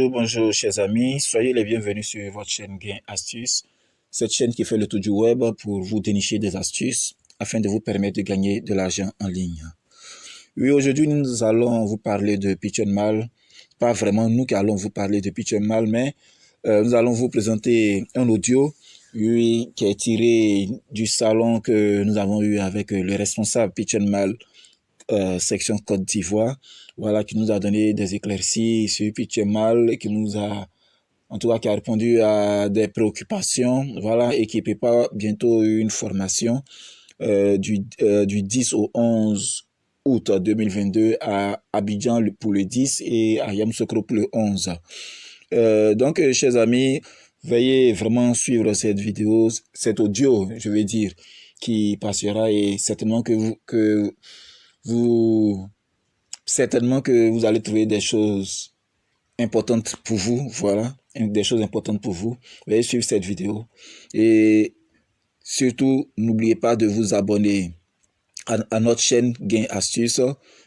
Bonjour, chers amis, soyez les bienvenus sur votre chaîne Gain Astuces, cette chaîne qui fait le tour du web pour vous dénicher des astuces afin de vous permettre de gagner de l'argent en ligne. Oui, aujourd'hui nous allons vous parler de PitchNMall, pas vraiment nous qui allons vous parler de PitchNMall, mais nous allons vous présenter un audio qui est tiré du salon que nous avons eu avec le responsable PitchNMall section Côte d'Ivoire, voilà, qui nous a donné des éclaircies sur PitchNMall et qui nous a, en tout cas, qui a répondu à des préoccupations, voilà, et qui prépare bientôt une formation du 10 au 11 août 2022 à Abidjan pour le 10 et à Yamoussoukro pour le 11. Donc, chers amis, veuillez vraiment suivre cette vidéo, cet audio, je veux dire, qui passera et certainement certainement que vous allez trouver des choses importantes pour vous, voilà, des choses importantes pour vous. Veuillez suivre cette vidéo et surtout, n'oubliez pas de vous abonner à notre chaîne Gain Astuces.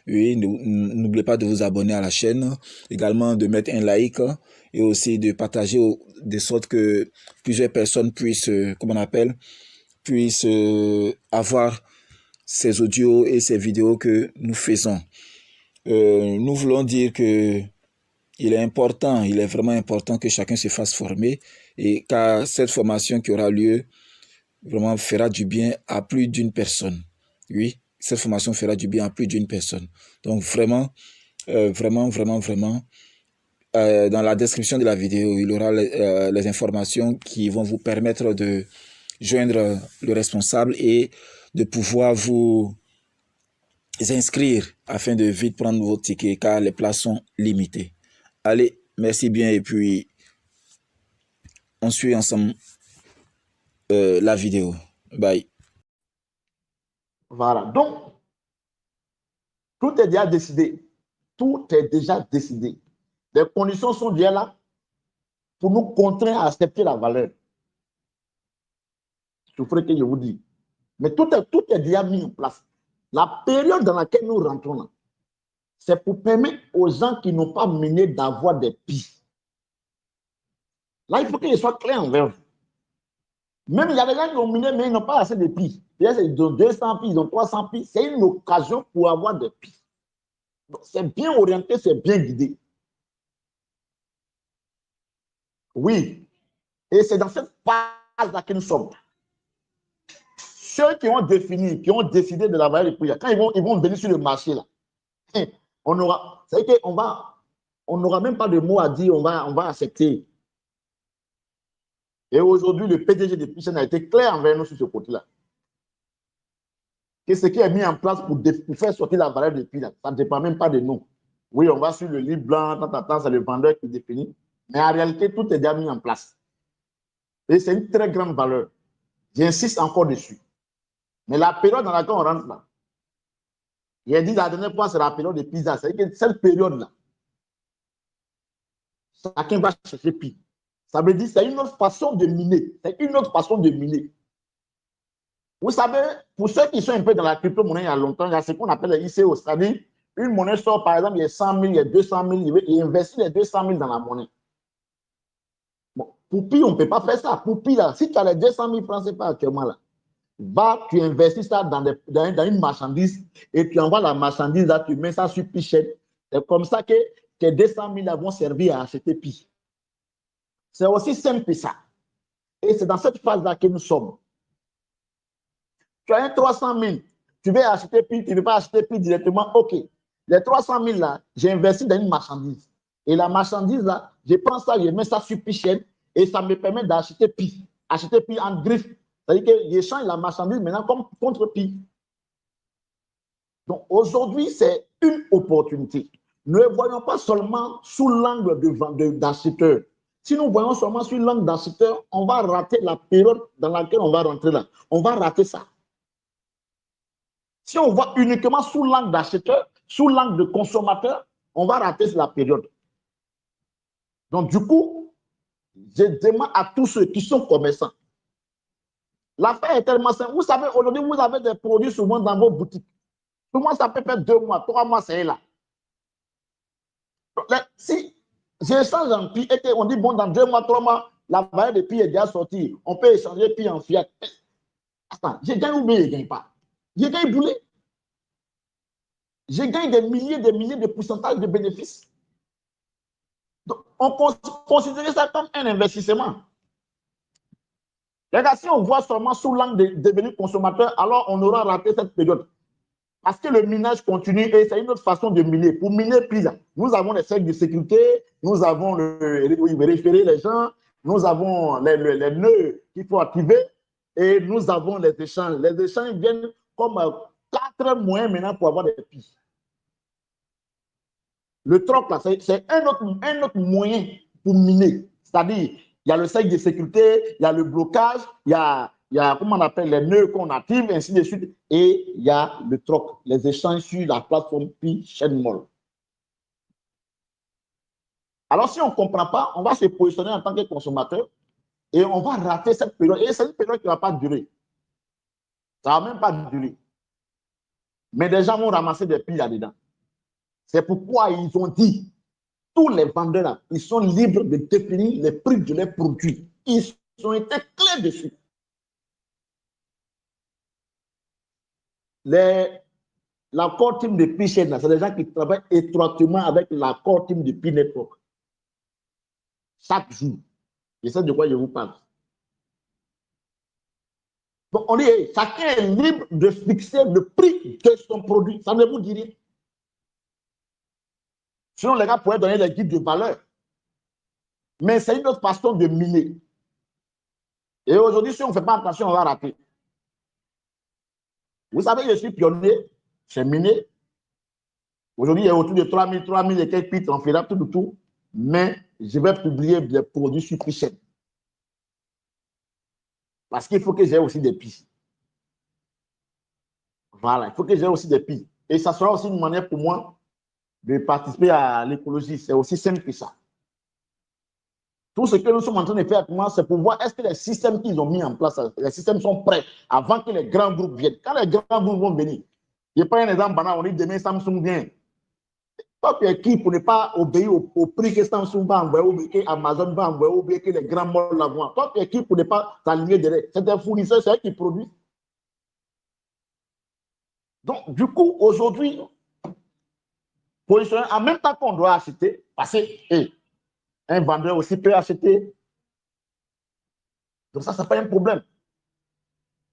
Oui, n'oubliez pas de vous abonner à la chaîne, également de mettre un like et aussi de partager de sorte que plusieurs personnes puissent, comment on appelle, puissent avoir ces audios et ces vidéos que nous faisons. Nous voulons dire que il est vraiment important que chacun se fasse former et car cette formation qui aura lieu vraiment fera du bien à plus d'une personne. Oui, cette formation fera du bien à plus d'une personne. Donc vraiment, dans la description de la vidéo, il y aura les informations qui vont vous permettre de joindre le responsable et de pouvoir vous inscrire afin de vite prendre vos tickets car les places sont limitées. Allez, merci bien et puis on suit ensemble la vidéo. Bye. Voilà, donc tout est déjà décidé. Tout est déjà décidé. Les conditions sont déjà là pour nous contraindre à accepter la valeur. Je ferai que je vous dis. Mais tout est déjà mis en place. La période dans laquelle nous rentrons là, c'est pour permettre aux gens qui n'ont pas miné d'avoir des pistes. Là, il faut qu'ils soient clairs envers vous. Même il y a des gens qui ont miné, mais ils n'ont pas assez de pistes. Ils ont 200 pistes, ils ont 300 pistes. C'est une occasion pour avoir des pistes. C'est bien orienté, c'est bien guidé. Oui. Et c'est dans cette phase-là que nous sommes. Ceux qui ont défini, qui ont décidé de la valeur des prix, quand ils vont venir sur le marché, là, on aura, c'est-à-dire on n'aura même pas de mots à dire, on va accepter. Et aujourd'hui, le PDG de Pitchen a été clair envers nous sur ce côté-là. Que ce qui est mis en place pour faire sortir la valeur des prix, ça ne dépend même pas de nous. Oui, on va sur le livre blanc, c'est le vendeur qui définit. Mais en réalité, tout est déjà mis en place. Et c'est une très grande valeur. J'insiste encore dessus. Mais la période dans laquelle on rentre là, j'ai dit la dernière fois, c'est la période de pizza. C'est-à-dire que cette période-là, chacun va chercher pire. Ça veut dire que c'est une autre façon de miner. C'est une autre façon de miner. Vous savez, pour ceux qui sont un peu dans la crypto-monnaie il y a longtemps, il y a ce qu'on appelle les ICO. C'est-à-dire, une monnaie sort, par exemple, il y a 100 000, il y a 200 000, il investit les 200 000 dans la monnaie. Bon, pour pire, on ne peut pas faire ça. Pour pire, là, si tu as les 200 000 francs, c'est pas actuellement là. Va, tu investis ça dans une marchandise et tu envoies la marchandise là, tu mets ça sur Pichette. C'est comme ça que tes 200 000 là vont servir à acheter Pi. C'est aussi simple que ça. Et c'est dans cette phase-là que nous sommes. Tu as un 300 000, tu veux acheter Pi, tu ne veux pas acheter Pi directement, ok. Les 300 000 là, j'ai investi dans une marchandise. Et la marchandise là, je prends ça, je mets ça sur Pichette et ça me permet d'acheter Pi. Acheter Pi en griffe. C'est-à-dire que j'échange la marchandise maintenant comme contre Pi. Donc aujourd'hui, c'est une opportunité. Ne voyons pas seulement sous l'angle d'acheteur. Si nous voyons seulement sous l'angle d'acheteur, on va rater la période dans laquelle on va rentrer là. On va rater ça. Si on voit uniquement sous l'angle d'acheteur, sous l'angle de consommateur, on va rater la période. Donc du coup, je demande à tous ceux qui sont commerçants. L'affaire est tellement simple. Vous savez, aujourd'hui, vous avez des produits souvent dans vos boutiques. Souvent, ça peut faire 2 mois, 3 mois, c'est là. Si J'échange en pi, et on dit, bon, dans 2 mois, 3 mois, la valeur de pi est déjà sortie. On peut échanger pi en fiat. Attends, je gagne ou bien je ne gagne pas? Je gagne boulet. Je gagne des milliers de pourcentages de bénéfices. Donc, on considère ça comme un investissement. Les gars, si on voit seulement sous l'angle de devenir consommateur, alors on aura raté cette période. Parce que le minage continue et c'est une autre façon de miner. Pour miner plus, nous avons les cercles de sécurité, nous avons référer les gens, nous avons les nœuds qu'il faut activer et nous avons les échanges. Les échanges viennent comme 4 moyens maintenant pour avoir des pistes. Le troc, là, c'est un autre moyen pour miner. C'est-à-dire, il y a le cercle de sécurité, il y a le blocage, il y a comment on appelle, les nœuds qu'on active, ainsi de suite. Et il y a le troc, les échanges sur la plateforme Pi Chainmall. Alors, si on ne comprend pas, on va se positionner en tant que consommateur et on va rater cette période. Et c'est une période qui ne va pas durer. Ça ne va même pas durer. Mais des gens vont ramasser des piles là-dedans. C'est pourquoi ils ont dit, tous les vendeurs, là, ils sont libres de définir les prix de leurs produits. Ils ont été clairs dessus. L'accord team de P-Chain, c'est des gens qui travaillent étroitement avec l'accord team de P-Network. Chaque jour. Et c'est de quoi je vous parle. Donc, on dit, chacun est libre de fixer le prix de son produit. Ça ne vous dit rien. Sinon, les gars pourraient donner les guides de valeur. Mais c'est une autre façon de miner. Et aujourd'hui, si on ne fait pas attention, on va rater. Vous savez, je suis pionnier, j'ai miné. Aujourd'hui, il y a autour de 3000 et quelques pitres en fait tout. Mais je vais publier des produits sur P-Chain. Parce qu'il faut que j'ai aussi des pistes. Voilà, il faut que j'ai aussi des pistes. Et ça sera aussi une manière pour moi de participer à l'écologie. C'est aussi simple que ça. Tout ce que nous sommes en train de faire actuellement, c'est pour voir est-ce que les systèmes qu'ils ont mis en place, les systèmes sont prêts avant que les grands groupes viennent. Quand les grands groupes vont venir, je prends un exemple banal, on dit demain Samsung vient. Toi, tu es qui pour ne pas obéir au prix que Samsung va envoyer, que Amazon va envoyer, ou que les grands malls l'envoient. Toi, tu es qui pour ne pas t'aligner derrière. C'est un fournisseur, c'est eux qui produisent. Donc, du coup, aujourd'hui, positionner en même temps qu'on doit acheter, parce que un vendeur aussi peut acheter. Donc ça, ce n'est pas un problème.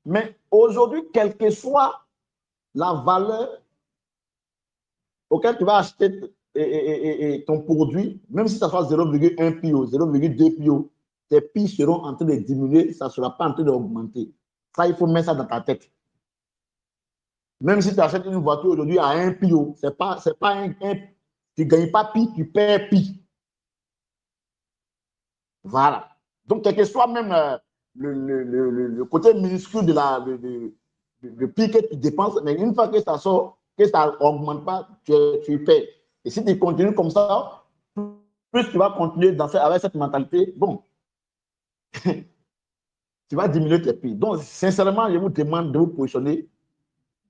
Mais aujourd'hui, quelle que soit la valeur auquel tu vas acheter ton produit, même si ça soit 0,1 PIO, 0,2 PIO, tes prix seront en train de diminuer, ça ne sera pas en train d'augmenter. Ça, il faut mettre ça dans ta tête. Même si tu achètes une voiture aujourd'hui à 1 PIO, tu ne gagnes pas PI, tu perds PI. Voilà. Donc, quel que soit même le côté minuscule de PI que tu dépenses, mais une fois que ça sort, que ça n'augmente pas, tu payes. Et si tu continues comme ça, plus tu vas continuer avec cette mentalité, bon, tu vas diminuer tes prix. Donc, sincèrement, je vous demande de vous positionner.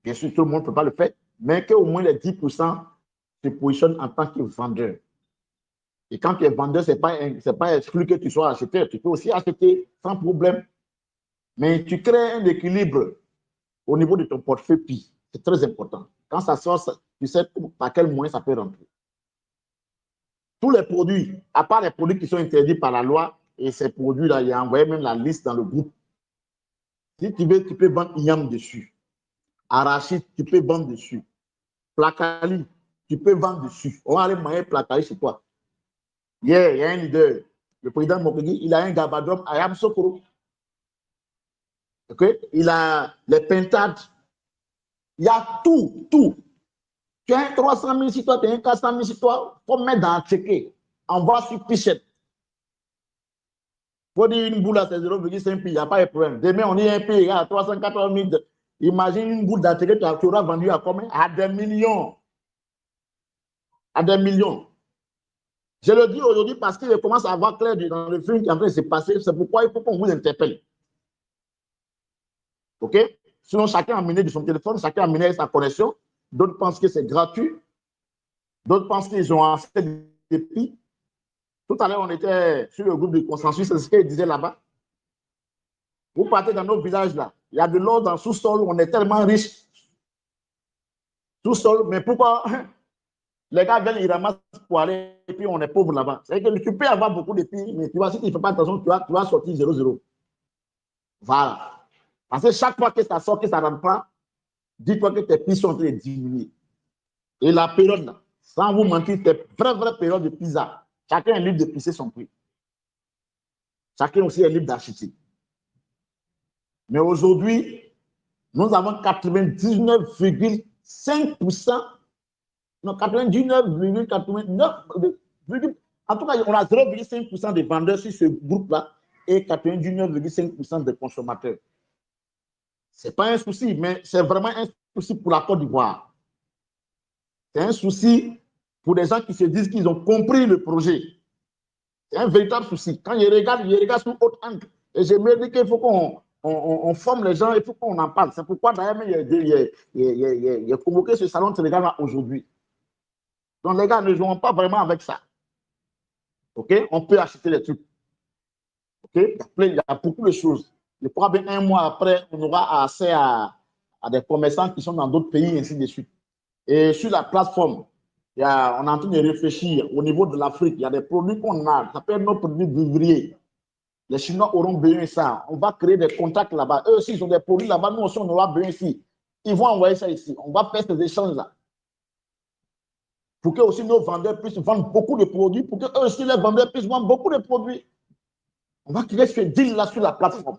Bien sûr, tout le monde ne peut pas le faire, mais qu'au moins les 10% se positionnent en tant que vendeur. Et quand tu es vendeur, ce n'est pas exclu que tu sois acheteur. Tu peux aussi acheter sans problème. Mais tu crées un équilibre au niveau de ton portefeuille PI. C'est très important. Quand ça sort, tu sais par quel moyen ça peut rentrer. Tous les produits, à part les produits qui sont interdits par la loi, et ces produits-là, il y a envoyé même la liste dans le groupe. Si tu veux, tu peux vendre IAM dessus. Arachide, tu peux vendre dessus. Placali, tu peux vendre dessus. On va aller manger Placali chez toi. Hier, il y a un leader, le président Mokegi, il a un gabadrum Ayam Sokoro. Okay? Il a les pentades. Il y a tout. Tu as un 300 000 sur toi, tu as un 400 000 sur toi, il faut mettre dans un checker. Envoie sur P-Chain. Il faut dire une boule à 0,5 il n'y a pas de problème. Demain, on dit un prix à 380 000. Imagine une boule d'atelier, tu auras vendu à combien? À des millions. À des millions. Je le dis aujourd'hui parce qu'il commence à avoir clair dans le film qui est en train de se passer. C'est pourquoi il faut qu'on vous interpelle. OK? Sinon, chacun a mené de son téléphone, chacun a mené sa connexion. D'autres pensent que c'est gratuit. D'autres pensent qu'ils ont assez de prix. Tout à l'heure, on était sur le groupe de consensus, c'est ce qu'il disait là-bas. Vous partez dans nos villages là, il y a de l'eau dans le sous-sol, on est tellement riche. Sous-sol, mais pourquoi les gars viennent, ils ramassent pour aller, et puis on est pauvre là-bas. C'est-à-dire que tu peux avoir beaucoup de filles, mais tu vois, si tu ne fais pas attention, tu vas sortir 0-0. Voilà. Parce que chaque fois que ça sort, que ça ne rentre pas, dis-toi que tes prix sont en train de diminuer. Et la période là, sans vous mentir, c'est vraie période de pizza. Chacun est libre de pisser son prix. Chacun aussi est libre d'acheter. Mais aujourd'hui, nous avons 99,5%, non, 99,89%, en tout cas, on a 0,5% des vendeurs sur ce groupe-là et 99,5% des consommateurs. Ce n'est pas un souci, mais c'est vraiment un souci pour la Côte d'Ivoire. C'est un souci pour les gens qui se disent qu'ils ont compris le projet. C'est un véritable souci. Quand ils regardent sous autre angle. Et je me dis qu'il faut qu'on forme les gens, il faut qu'on en parle. C'est pourquoi d'ailleurs, il a convoqué ce salon de Sénégal aujourd'hui. Donc les gars ne jouons pas vraiment avec ça. OK? On peut acheter les trucs. OK? Il y a beaucoup de choses. Je crois bien un mois après, on aura accès à des commerçants qui sont dans d'autres pays, ainsi de suite. Et sur la plateforme, on est en train de réfléchir au niveau de l'Afrique. Il y a des produits qu'on a, ça s'appelle nos produits vivriers. Les Chinois auront besoin de ça. On va créer des contacts là-bas. Eux aussi, ils ont des produits là-bas. Nous aussi, on aura besoin ici. Ils vont envoyer ça ici. On va faire ces échanges-là. Pour que aussi nos vendeurs puissent vendre beaucoup de produits, pour que eux aussi, les vendeurs puissent vendre beaucoup de produits. On va créer ce deal-là sur la plateforme.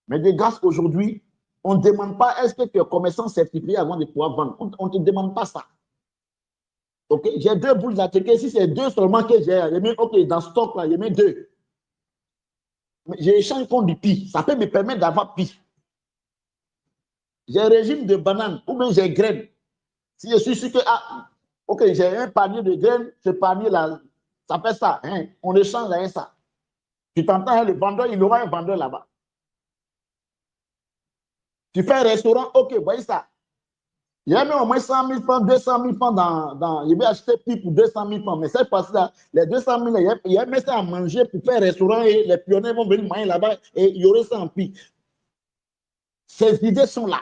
Mais des gars, aujourd'hui, on ne demande pas est-ce que tu es commerçant certifié avant de pouvoir vendre. On ne te demande pas ça. OK, j'ai 2 boules à checker. Si c'est 2 seulement que j'ai mis, OK, dans stock, là, j'ai mis 2. J'ai échangé contre du pi. Ça peut me permettre d'avoir pi. J'ai un régime de bananes ou bien j'ai graines. Si je suis sûr que, OK, j'ai un panier de graines, ce panier-là, ça fait ça. Hein, on échange avec ça. Tu t'entends, hein, le vendeur, il aura un vendeur là-bas. Tu fais un restaurant, OK, voyez ça. Il y a même au moins 100 000 francs, 200 000 francs dans. Il va acheter pi pour 200 000 francs. Mais cette fois-là, les 200 000, il y a même ça à manger pour faire un restaurant et les pionniers vont venir manger là-bas et il y aurait ça en pi. Ces idées sont là.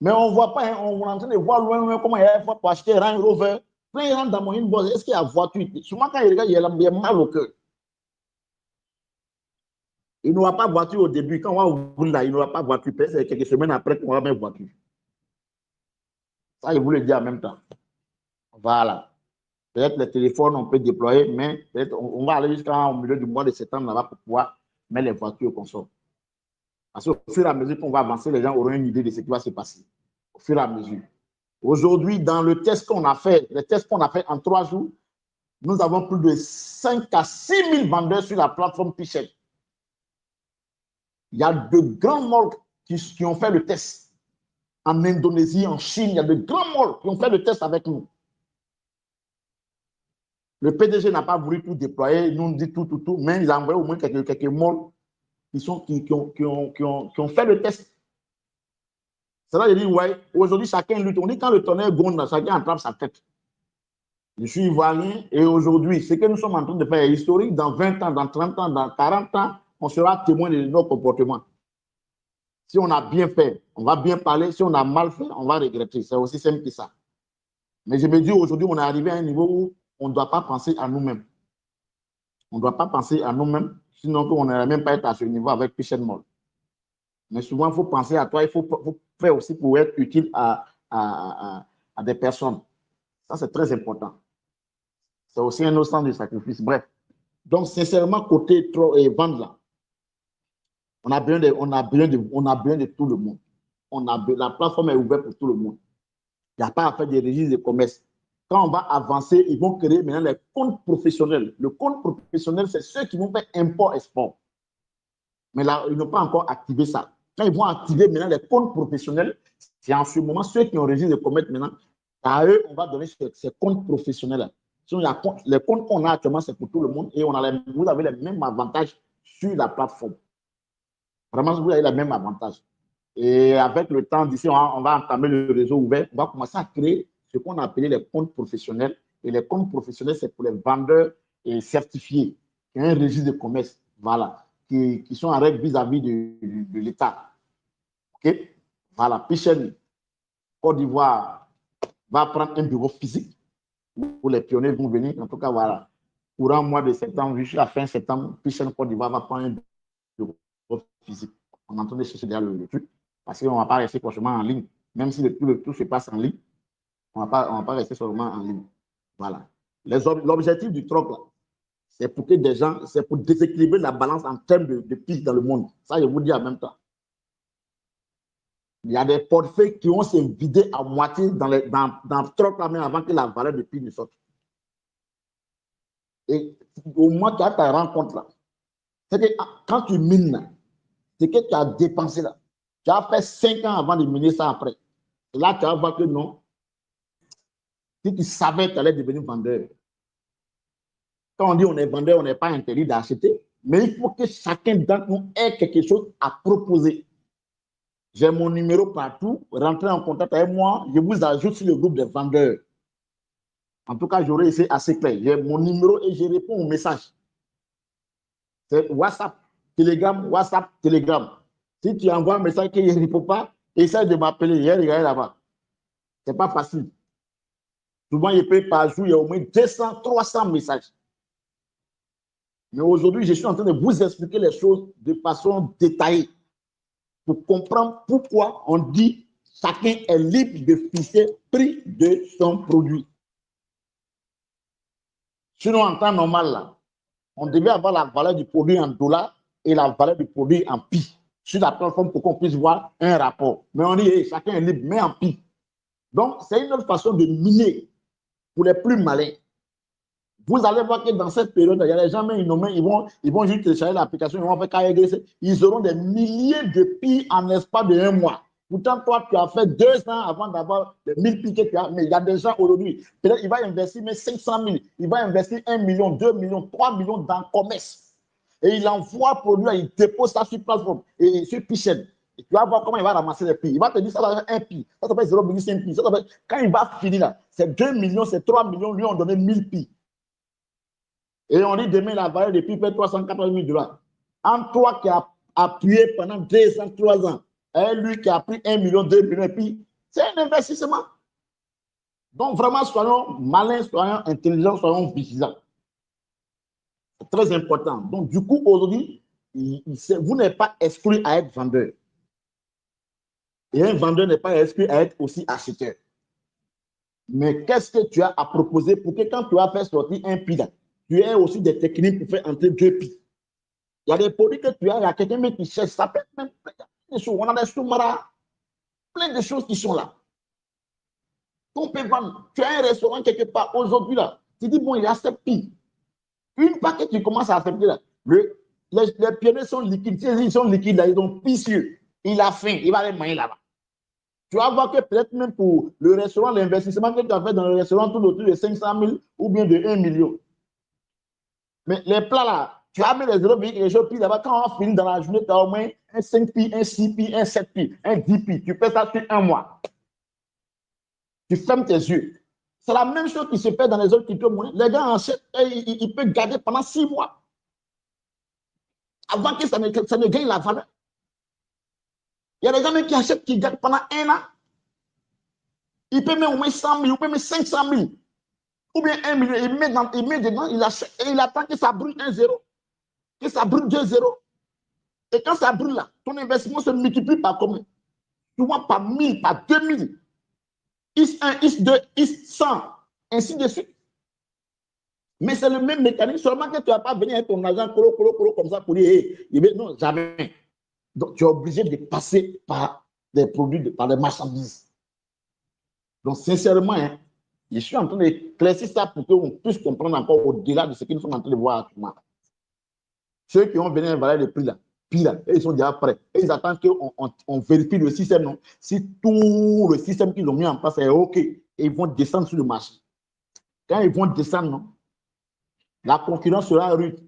Mais on ne voit pas, hein, on est en train de voir loin comment il y a pour acheter un Range Rover. Quand il rentre dans mon inbox, est-ce qu'il y a voiture? Souvent, quand il regarde, il a mal au cœur. Il n'aura pas voiture au début. Quand on va ouvrir là, il n'aura pas voiture. Peut-être c'est quelques semaines après qu'on aura même voiture. Ça, je vous le dis en même temps. Voilà. Peut-être les téléphones, on peut déployer, mais peut-être on va aller jusqu'au milieu du mois de septembre là-bas pour pouvoir mettre les voitures au consomme. Parce qu'au fur et à mesure qu'on va avancer, les gens auront une idée de ce qui va se passer. Au fur et à mesure. Aujourd'hui, dans le test qu'on a fait, les tests qu'on a fait en 3 jours, nous avons plus de 5 à 6 000 vendeurs sur la plateforme Pichette. Il y a de grands malls qui ont fait le test. En Indonésie, en Chine, il y a de grands malls qui ont fait le test avec nous. Le PDG n'a pas voulu tout déployer, il nous dit tout, mais il a envoyé au moins quelques malls qui ont fait le test. C'est là que je dis, ouais, aujourd'hui, chacun lutte. On dit quand le tonnerre gronde, chacun attrape sa tête. Je suis ivoirien et aujourd'hui, ce que nous sommes en train de faire est historique. Dans 20 ans, dans 30 ans, dans 40 ans, on sera témoin de nos comportements. Si on a bien fait, on va bien parler. Si on a mal fait, on va regretter. C'est aussi simple que ça. Mais je me dis, aujourd'hui, on est arrivé à un niveau où on ne doit pas penser à nous-mêmes. On ne doit pas penser à nous-mêmes, sinon on n'aurait même pas être à ce niveau avec Pichette Mall. Mais souvent, il faut penser à toi, il faut faire aussi pour être utile à des personnes. Ça, c'est très important. C'est aussi un autre sens de sacrifice. Bref. Donc, sincèrement, côté vente là, on a besoin de tout le monde. La plateforme est ouverte pour tout le monde. Il n'y a pas à faire des registres de commerce. Quand on va avancer, ils vont créer maintenant les comptes professionnels. Le compte professionnel, c'est ceux qui vont faire import-export. Mais là, ils n'ont pas encore activé ça. Quand ils vont activer maintenant les comptes professionnels, c'est en ce moment ceux qui ont registre de commerce maintenant, à eux, on va donner ces comptes professionnels. Les comptes qu'on a actuellement, c'est pour tout le monde et vous avez les mêmes avantages sur la plateforme. Vraiment, vous avez les mêmes avantages. Et avec le temps, d'ici, on va entamer le réseau ouvert, on va commencer à créer ce qu'on a appelé les comptes professionnels Et les comptes professionnels, c'est pour les vendeurs et certifiés, qui ont un registre de commerce, voilà, qui sont en règle vis-à-vis de l'État. OK? Voilà, Pichel, Côte d'Ivoire va prendre un bureau physique où les pionniers vont venir. En tout cas, voilà, courant mois de septembre jusqu'à fin septembre, Pichel, Côte d'Ivoire va prendre un bureau physique. On est en train de chercher derrière le truc parce qu'on ne va pas rester forcément en ligne. Même si tout se passe en ligne, on ne va pas rester seulement en ligne. Voilà. L'objectif du troc, c'est pour que des gens, c'est pour déséquilibrer la balance en termes de prix dans le monde. Ça, je vous dis en même temps. Il y a des portefeuilles qui vont se vider à moitié dans le troc là même avant que la valeur de prix ne sorte. Et au moins, tu as ta rencontre là. C'est que quand tu mines, c'est que tu as dépensé là. Tu as fait 5 ans avant de miner ça après. Et là, tu vas voir que non. Si tu savais que tu allais devenir vendeur. Quand on dit on est vendeur, on n'est pas interdit d'acheter. Mais il faut que chacun d'entre nous ait quelque chose à proposer. J'ai mon numéro partout. Rentrez en contact avec moi. Je vous ajoute sur le groupe des vendeurs. En tout cas, j'aurais essayé assez clair. J'ai mon numéro et je réponds aux messages. C'est WhatsApp, Telegram. Si tu envoies un message qui ne répond pas, essaie de m'appeler. J'ai regardé là-bas. Ce n'est pas facile. Souvent, il peut par jour, il y a au moins 200, 300 messages. Mais aujourd'hui, je suis en train de vous expliquer les choses de façon détaillée pour comprendre pourquoi on dit chacun est libre de fixer le prix de son produit. Sinon, en temps normal, là, on devait avoir la valeur du produit en dollars et la valeur du produit en pi sur la plateforme pour qu'on puisse voir un rapport. Mais on dit, hey, chacun est libre, mais en pi. Donc, c'est une autre façon de miner pour les plus malins. Vous allez voir que dans cette période, il y a des gens, mais ils vont juste télécharger l'application, ils vont faire KYC, ils auront des milliers de pi en l'espace de 1 mois. Pourtant, toi, tu as fait 2 ans avant d'avoir les 1000 pi que tu as. Mais il y a des gens aujourd'hui, peut-être il va investir mais 500 000, il va investir 1 million, 2 millions, 3 millions dans le commerce. Et il envoie produit, il dépose ça sur plateforme et sur Pichel. Et tu vas voir comment il va ramasser les pi. Il va te dire ça va être 1 pi, ça s'appelle 0,5 pi. Quand il va finir là, c'est 2 millions, c'est 3 millions, lui on donné 1000 pi. Et on dit demain la valeur de pi fait 380 000 $. Entre toi qui a appuyé pendant 2 ans, 3 ans, et lui qui a pris 1 million, 2 millions, et puis c'est un investissement. Donc vraiment, soyons malins, soyons intelligents, soyons vigilants. C'est très important. Donc du coup, aujourd'hui, vous n'êtes pas exclu à être vendeur. Et un vendeur n'est pas exclu à être aussi acheteur. Mais qu'est-ce que tu as à proposer pour que quand tu vas faire sortir un pi, tu aies aussi des techniques pour faire entrer 2 pi. Il y a des produits que tu as, il y a quelqu'un qui cherche, ça peut être même plein de choses. On a des sous-marins, plein de choses qui sont là. On peut vendre. Tu as un restaurant quelque part aujourd'hui là. Tu dis, bon, il accepte pi. Une fois que tu commences à accepter là, les pionniers sont liquides. Ils sont liquides là, ils sont picieux. Il a faim, il va aller manger là-bas. Tu vas voir que peut-être même pour le restaurant, l'investissement que tu as fait dans le restaurant, tout autour de 500 000 ou bien de 1 million. Mais les plats là, tu as mis les 0,1 pi là-bas, quand on finit dans la journée, tu as au moins un 5 pi, un 6 pi, un 7 pi, un 10 pi. Tu fais ça sur 1 mois. Tu fermes tes yeux. C'est la même chose qui se fait dans les autres crypto monnaies. Les gars achètent et ils peuvent garder pendant 6 mois avant que ça ne gagne la valeur. Il y a des gens qui achètent, qui gardent pendant 1 an. Ils peuvent mettre au moins 100 000, ou peut mettre 500 000, ou bien 1 million. Il met dedans, il achète et il attend que ça brûle 1-0, que ça brûle 2-0. Et quand ça brûle là, ton investissement se multiplie par combien? Souvent par 1000, par 2000. IS1, IS2, IS100, ainsi de suite. Mais c'est le même mécanisme, seulement que tu ne vas pas venir avec ton argent colo comme ça pour dire, hey, non, jamais. Donc, tu es obligé de passer par des produits, par des marchandises. Donc, sincèrement, hein, je suis en train d'éclaircir ça pour qu'on puisse comprendre encore au-delà de ce que nous sommes en train de voir actuellement. Ceux qui ont venu valoir le prix là, puis là, ils sont déjà prêts. Et ils attendent qu'on vérifie le système. Non? Si tout le système qu'ils ont mis en place est OK, ils vont descendre sur le marché. Quand ils vont descendre, non, la concurrence sera rude.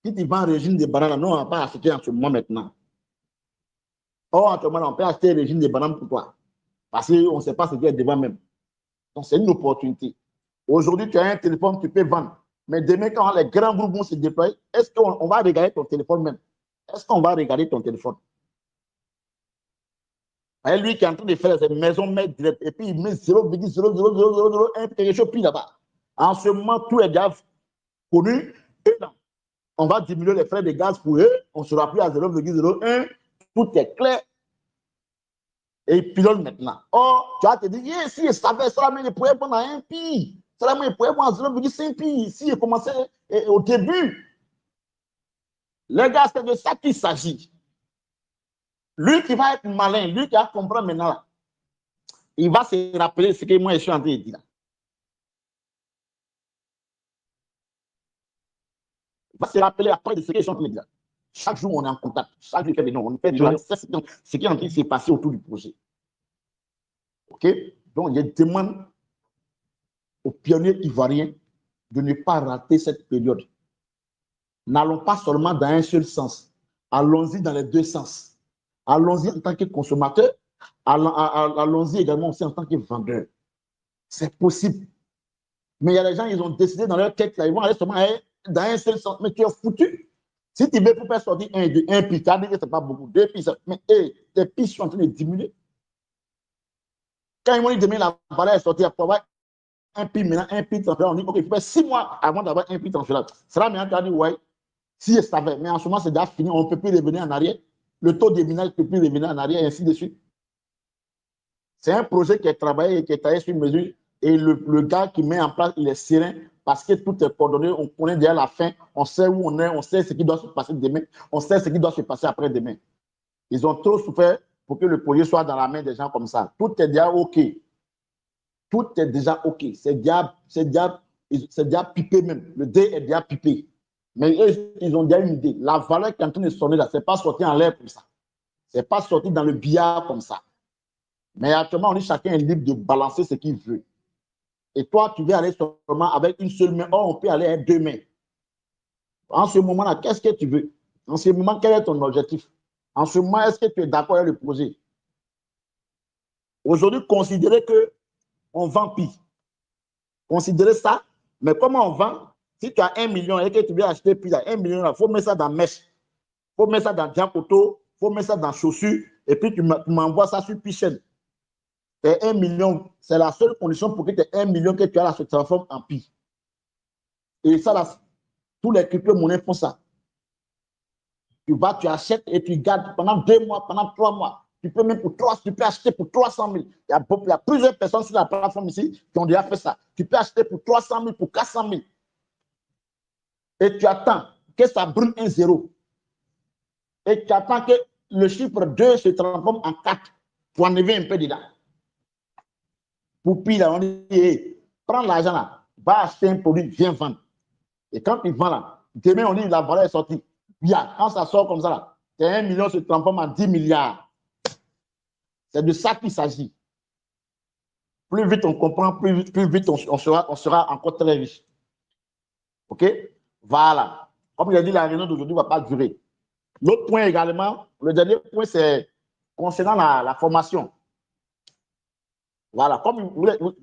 Si tu vends un régime de bananes, non, on ne va pas acheter en ce moment maintenant. Or, en ce moment, on peut acheter un régime de bananes pour toi. Parce qu'on ne sait pas ce qu'il y a devant même. Donc, c'est une opportunité. Aujourd'hui, tu as un téléphone, tu peux vendre. Mais demain, quand les grands groupes vont se déployer, est-ce qu'on va regarder ton téléphone même? Est-ce qu'on va regarder ton téléphone? Et lui qui est en train de faire ses maisons mètres directes, et puis il met 0,00001 quelque chose pile là-bas. En ce moment, tout est déjà connu. Et là, on va diminuer les frais de gaz pour eux. On ne sera plus à 0,01. Tout est clair. Et il pilote maintenant. Or, tu vas te dire, si je savais ça, mais je pourrais prendre un pi. Ça, mais je pourrais prendre 0,5 pi. Si je commençais au début. Les gars, c'est de ça qu'il s'agit. Lui qui va être malin, lui qui va comprendre maintenant, il va se rappeler ce que moi je suis en train de dire. Il va se rappeler après de ce que je suis en train de dire. Chaque jour, on est en contact. Chaque jour, on fait ce qui est en train de se passer autour du projet. OK? Donc, je demande aux pionniers ivoiriens de ne pas rater cette période. N'allons pas seulement dans un seul sens. Allons-y dans les deux sens. Allons-y en tant que consommateur. Allons-y également aussi en tant que vendeur. C'est possible. Mais il y a des gens, ils ont décidé dans leur tête, là, ils vont aller seulement dans un seul sens. Mais tu es foutu. Si tu veux pour faire sortir un piste, ça veut dire que ce n'est pas beaucoup. Deux pistes. Mais tes pistes sont en train de diminuer. Quand ils vont dire demain, la valeur est sortie, pour avoir un piste maintenant, un piste transférable, on dit, OK, il faut faire 6 mois avant d'avoir un piste transférable. C'est là maintenant tu as dit, ouais, si je savais. Mais en ce moment, c'est déjà fini, on ne peut plus revenir en arrière. Le taux de minage ne peut plus revenir en arrière, et ainsi de suite. C'est un projet qui est travaillé et qui est taillé sur mesure. Et le gars qui met en place, il est serein parce que tout est coordonné. On connaît déjà la fin. On sait où on est. On sait ce qui doit se passer demain. On sait ce qui doit se passer après-demain. Ils ont trop souffert pour que le projet soit dans la main des gens comme ça. Tout est déjà OK. Tout est déjà OK. C'est déjà pipé même. Le dé est déjà pipé. Mais eux, ils ont déjà une idée. La valeur qui est en train de sonner là, ce n'est pas sorti en l'air comme ça. Ce n'est pas sorti dans le billard comme ça. Mais actuellement, on dit chacun est libre de balancer ce qu'il veut. Et toi, tu veux aller seulement avec une seule main. Or, on peut aller avec deux mains. En ce moment-là, qu'est-ce que tu veux? En ce moment, quel est ton objectif? En ce moment, est-ce que tu es d'accord avec le projet? Aujourd'hui, considérez qu'on vend pire. Considérez ça. Mais comment on vend? Si tu as 1 million et que tu veux acheter plus d'un 1 million, il faut mettre ça dans mèche. Il faut mettre ça dans diacoto. Il faut mettre ça dans chaussures. Et puis, tu m'envoies ça sur Pichel. C'est 1 million. C'est la seule condition pour que tu aies 1 million que tu as là, se transforme en pi. Et ça, là, tous les crypto-monnaies font ça. Tu achètes et tu gardes pendant 2 mois, pendant 3 mois. Tu peux même tu peux acheter pour 300 000. Il y a plusieurs personnes sur la plateforme ici qui ont déjà fait ça. Tu peux acheter pour 300 000, pour 400 000. Et tu attends que ça brûle un zéro. Et tu attends que le chiffre 2 se transforme en 4 pour enlever un peu dedans. Pour pire, on dit, hey, prends l'argent là, va acheter un produit, viens vendre. Et quand tu vends là, demain on dit la valeur est sortie. Bien, quand ça sort comme ça là, 1 million se transforme en 10 milliards. C'est de ça qu'il s'agit. Plus vite on comprend, plus vite on sera encore très riche. OK? Voilà. Comme je l'ai dit, la réunion d'aujourd'hui ne va pas durer. L'autre point également, le dernier point, c'est concernant la formation. Voilà. Comme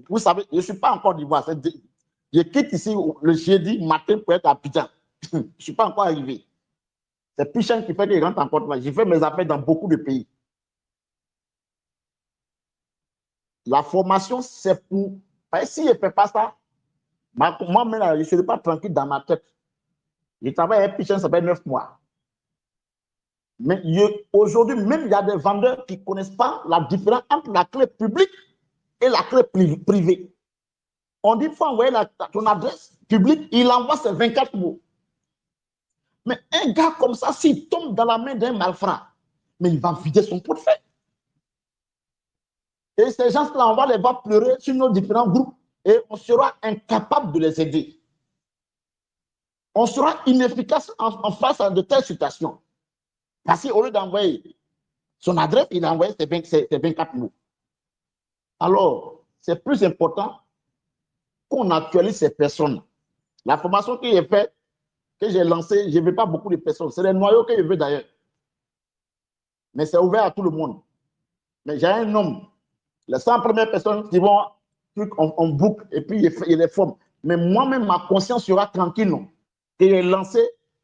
vous savez, je ne suis pas en Côte d'Ivoire. Je quitte ici le jeudi matin pour être à Abidjan. Je ne suis pas encore arrivé. C'est Pichel qui fait que je rentre en Côte d'Ivoire. J'ai fait mes affaires dans beaucoup de pays. La formation, c'est pour... Si je ne fais pas ça, moi-même, je ne serai pas tranquille dans ma tête. Je travaille avec Pichel, ça fait 9 mois. Mais aujourd'hui, même il y a des vendeurs qui ne connaissent pas la différence entre la clé publique et la clé privée. On dit, il faut envoyer ton adresse publique, il envoie ses 24 mots. Mais un gars comme ça, s'il tombe dans la main d'un malfrat, mais il va vider son portefeuille. Et ces gens-là, on va les voir pleurer sur nos différents groupes et on sera incapable de les aider. On sera inefficace en face à de telles situations. Parce qu'au lieu d'envoyer son adresse, il a envoyé ses 24 mots. Alors, c'est plus important qu'on actualise ces personnes. La formation que j'ai faite, que j'ai lancée, je ne veux pas beaucoup de personnes. C'est les noyaux que je veux d'ailleurs. Mais c'est ouvert à tout le monde. Mais j'ai un homme, les 100 premières personnes qui vont trucs, on boucle, et puis il les forme. Mais moi-même, ma conscience sera tranquille, non? Et j'ai lancé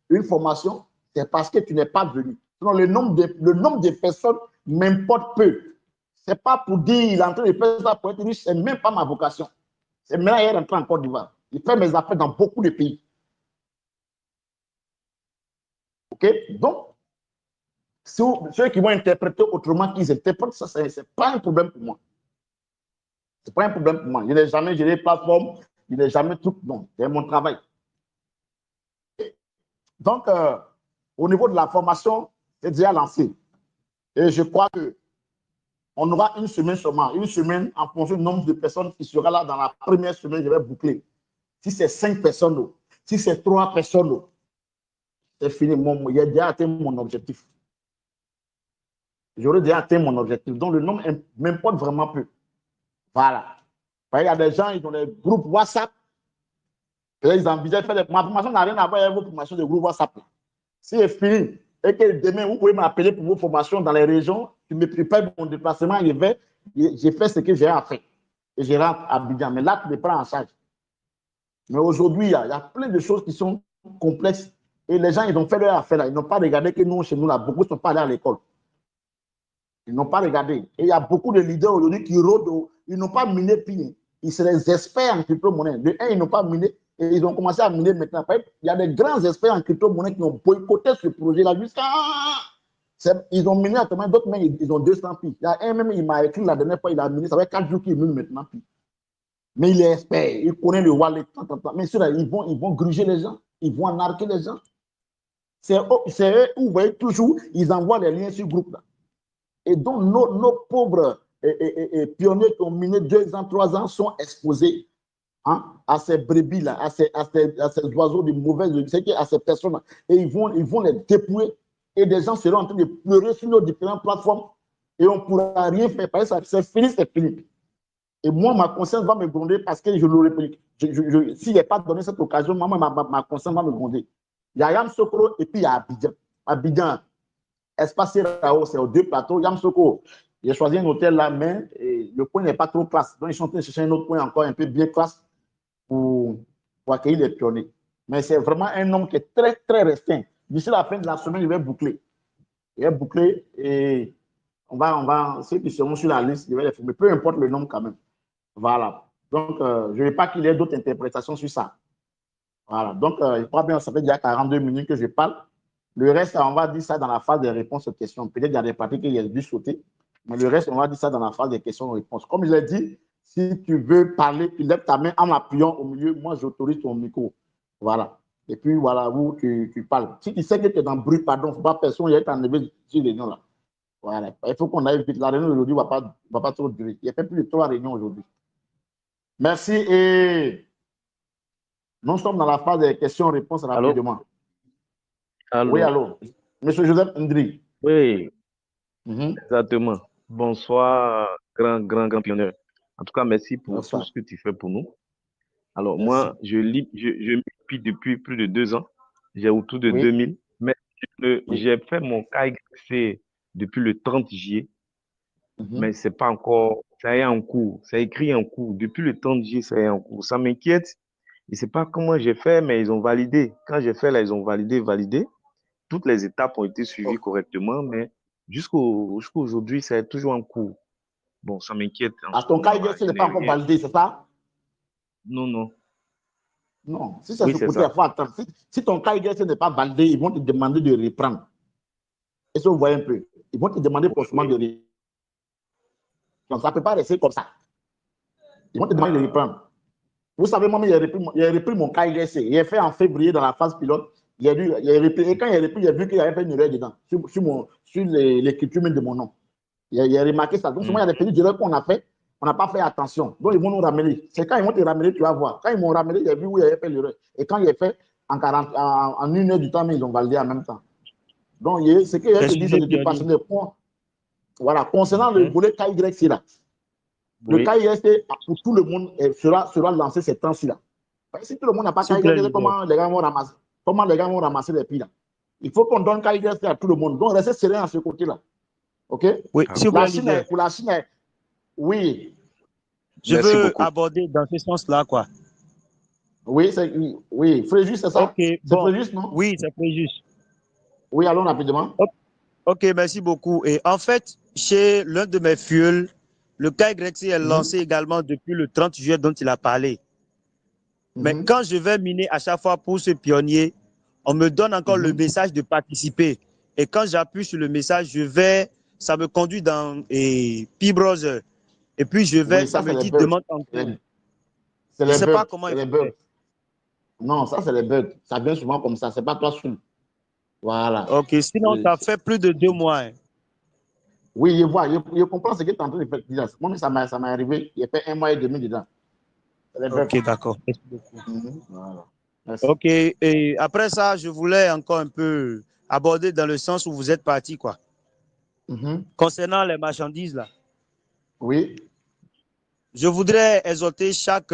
une formation, c'est parce que tu n'es pas venu. Sinon, le nombre de personnes m'importe peu. Ce n'est pas pour dire il est en train de faire ça pour être riche, ce n'est même pas ma vocation. C'est maintenant qu'il est rentré en Côte d'Ivoire. Il fait mes affaires dans beaucoup de pays. OK? Donc, ceux qui vont interpréter autrement qu'ils interprètent, ça, ce n'est pas un problème pour moi. Ce n'est pas un problème pour moi. Je n'ai jamais géré plateforme, je n'ai jamais tout. Non, c'est mon travail. Donc, au niveau de la formation, c'est déjà lancé. Et je crois qu'on aura une semaine seulement. Une semaine en fonction du nombre de personnes qui sera là dans la première semaine, je vais boucler. Si c'est 5 personnes, si c'est 3 personnes, c'est fini. J'ai déjà atteint mon objectif. J'aurais déjà atteint mon objectif. Donc, le nombre m'importe vraiment peu. Voilà. Il y a des gens, ils ont des groupes WhatsApp. Et ils envisagent de faire ma formation n'a rien à voir avec vos formations de groupe WhatsApp. Si c'est fini et que demain, vous pouvez m'appeler pour vos formations dans les régions, je me prépare mon déplacement, j'ai fait ce que j'ai à faire. Et je rentre à Abidjan. Mais là, tu me prends en charge. Mais aujourd'hui, il y a plein de choses qui sont complexes. Et les gens, ils ont fait leur affaire là. Ils n'ont pas regardé que nous, chez nous, là, beaucoup ne sont pas allés à l'école. Ils n'ont pas regardé. Et il y a beaucoup de leaders aujourd'hui qui rôdent. Ils n'ont pas miné pire. Ils sont des experts en crypto-monnaie. De un, ils n'ont pas miné. Et ils ont commencé à miner maintenant. Il y a des grands experts en crypto-monnaie qui ont boycotté ce projet-là jusqu'à. Ils ont miné actuellement, d'autres même, ils ont 200 pieds. Il y a un même, il m'a écrit la dernière fois, il a miné, ça fait 4 jours qu'il mine maintenant. Mais il est expert, il connaît le wallet. Mais ceux-là, ils vont gruger les gens, ils vont narquer les gens. C'est eux où vous voyez toujours, ils envoient les liens sur le groupe là. Et donc, nos pauvres pionniers qui ont miné 2 ans, 3 ans sont exposés. Hein, à ces brebis-là, à ces oiseaux de mauvaise, à ces personnes-là. Et ils vont les dépouiller. Et des gens seront en train de pleurer sur nos différentes plateformes. Et on ne pourra rien faire. Parce que c'est fini, c'est fini. Et moi, ma conscience va me gronder parce que je l'aurais pris. Si je n'ai pas donné cette occasion, moi, ma conscience va me gronder. Il y a Yamoussoukro et puis il y a Abidjan. Abidjan, Espace Rao, c'est aux 2 plateaux. Yamoussoukro, j'ai choisi un hôtel là, mais le coin n'est pas trop classe. Donc, ils sont en train de chercher un autre coin encore un peu bien classe. Pour accueillir les pionniers. Mais c'est vraiment un homme qui est très, très restreint. D'ici la fin de la semaine, il va boucler. Il va boucler et ceux qui seront sur la liste, je vais les former. Peu importe le nom quand même. Voilà. Donc, je ne veux pas qu'il y ait d'autres interprétations sur ça. Voilà. Donc, je crois bien, ça fait déjà 42 minutes que je parle. Le reste, on va dire ça dans la phase des réponses aux questions. Peut-être qu'il y a des parties qui ont dû sauter, mais le reste, on va dire ça dans la phase des questions-réponses. Comme je l'ai dit, si tu veux parler, tu lèves ta main en appuyant au milieu. Moi, j'autorise ton micro. Voilà. Et puis, voilà où tu parles. Si tu sais que tu es dans le bruit, pardon, il ne faut pas personne, il y a t'enlever sur réunion là. Voilà. Il faut qu'on aille vite. La réunion aujourd'hui ne va pas trop durer. Il y a fait plus de 3 réunions aujourd'hui. Merci. Et nous sommes dans la phase des questions-réponses rapidement. Allô? Oui, allô. Monsieur Joseph Ndri. Oui, exactement. Bonsoir, grand pionnier. En tout cas, merci pour tout ce que tu fais pour nous. Alors, merci. Moi, je m'y depuis plus de 2 ans. J'ai autour de 2000. Mais j'ai fait mon KYC depuis le 30 juillet. Mais c'est pas encore, ça est en cours. C'est écrit en cours. Depuis le 30 juillet, ça est en cours. Ça m'inquiète. Je ne sais pas comment j'ai fait, mais ils ont validé. Quand j'ai fait là, ils ont validé. Toutes les étapes ont été suivies correctement, mais jusqu'aujourd'hui, c'est toujours en cours. Bon, ça m'inquiète. Ton KYC n'est pas encore validé, c'est ça? Non. Non, si c'est ce côté, il faut attendre. Si ton KYC n'est pas validé, ils vont te demander de reprendre. Est-ce que vous voyez un peu? Ils vont te demander forcément de reprendre. Donc, ça ne peut pas rester comme ça. Ils vont te demander de reprendre. Vous savez, moi, j'ai repris mon KYC. Il est fait en février dans la phase pilote. Il a repris. Et quand il a repris, il a vu qu'il y avait fait une erreur dedans, sur l'écriture de mon nom. Il a remarqué ça. Donc, souvent, il y a des petites erreurs qu'on a fait. On n'a pas fait attention. Donc, ils vont nous ramener. C'est quand ils vont te ramener, tu vas voir. Quand ils m'ont ramené, il a vu où il avait fait l'erreur. Et quand il a fait en 1 heure du temps, mais ils ont validé en même temps. Donc, ce qu'il y a dit, c'est de te passer des points. Voilà. Concernant le volet KYC là. Le KYC pour tout le monde sera lancé ces temps-ci là. Si tout le monde n'a pas KYC, comment les gars vont ramasser les prix là? Il faut qu'on donne KYC à tout le monde. Donc, restez serein à ce côté-là. OK? Oui, pour la Chine, oui. Je Merci veux beaucoup. aborder dans ce sens-là, quoi. Oui, oui, Fréjus, c'est ça? Ok, C'est bon. Fréjus, non? Oui, c'est préjus. Oui, allons rapidement. Ok, merci beaucoup. Et en fait, chez l'un de mes fioles, le KYC est lancé également depuis le 30 juillet dont il a parlé. Mais quand je vais miner à chaque fois pour ce pionnier, on me donne encore le message de participer. Et quand j'appuie sur le message, ça me conduit dans P-Browser. Et puis Oui, ça ça, me c'est les dit bugs. demande en cours. C'est Je ne les sais pas bugs. comment C'est il les faut faire. bugs. Non, ça, c'est les bugs. Ça vient souvent comme ça. C'est pas toi seul. Voilà. Ok, sinon, ça fait plus de 2 mois. Hein. Oui, je comprends ce que tu es en train de faire. Moi, ça m'est arrivé. Il y a fait 1 mois et demi dedans. C'est les bugs. Ok, d'accord. Merci beaucoup. Voilà. Merci. Ok, et après ça, je voulais encore un peu aborder dans le sens où vous êtes parti, quoi. Concernant les marchandises, là. Oui. Je voudrais exhorter chaque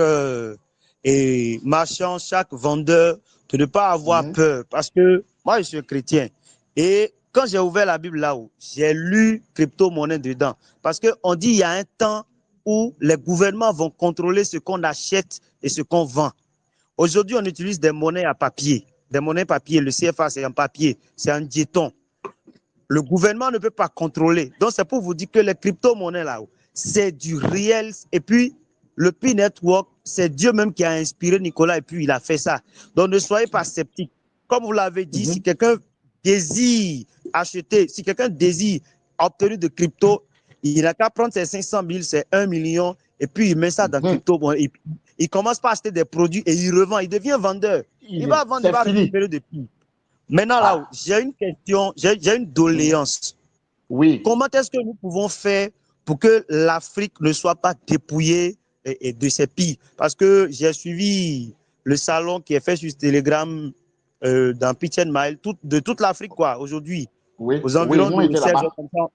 marchand, chaque vendeur de ne pas avoir peur. Parce que moi, je suis un chrétien. Et quand j'ai ouvert la Bible là-haut, j'ai lu crypto-monnaie dedans. Parce qu'on dit qu'il y a un temps où les gouvernements vont contrôler ce qu'on achète et ce qu'on vend. Aujourd'hui, on utilise des monnaies à papier. Des monnaies papier. Le CFA, c'est un papier. C'est un jeton. Le gouvernement ne peut pas contrôler. Donc, c'est pour vous dire que les crypto-monnaies là-haut, c'est du réel. Et puis, le P-Network, c'est Dieu même qui a inspiré Nicolas et puis il a fait ça. Donc, ne soyez pas sceptiques. Comme vous l'avez dit, si quelqu'un désire acheter, si quelqu'un désire obtenir de crypto, il n'a qu'à prendre ses 500 000, c'est 1 million, et puis il met ça dans crypto. Bon, il commence par acheter des produits et il revend. Il devient vendeur. Il va vendre, il va récupérer des prix. Maintenant, là, j'ai une question, j'ai une doléance. Oui. Comment est-ce que nous pouvons faire pour que l'Afrique ne soit pas dépouillée de ses pays? Parce que j'ai suivi le salon qui est fait sur Telegram dans Pitch and Mile, de toute l'Afrique, quoi, aujourd'hui. Oui. Aux environs de 16 heures comme ça,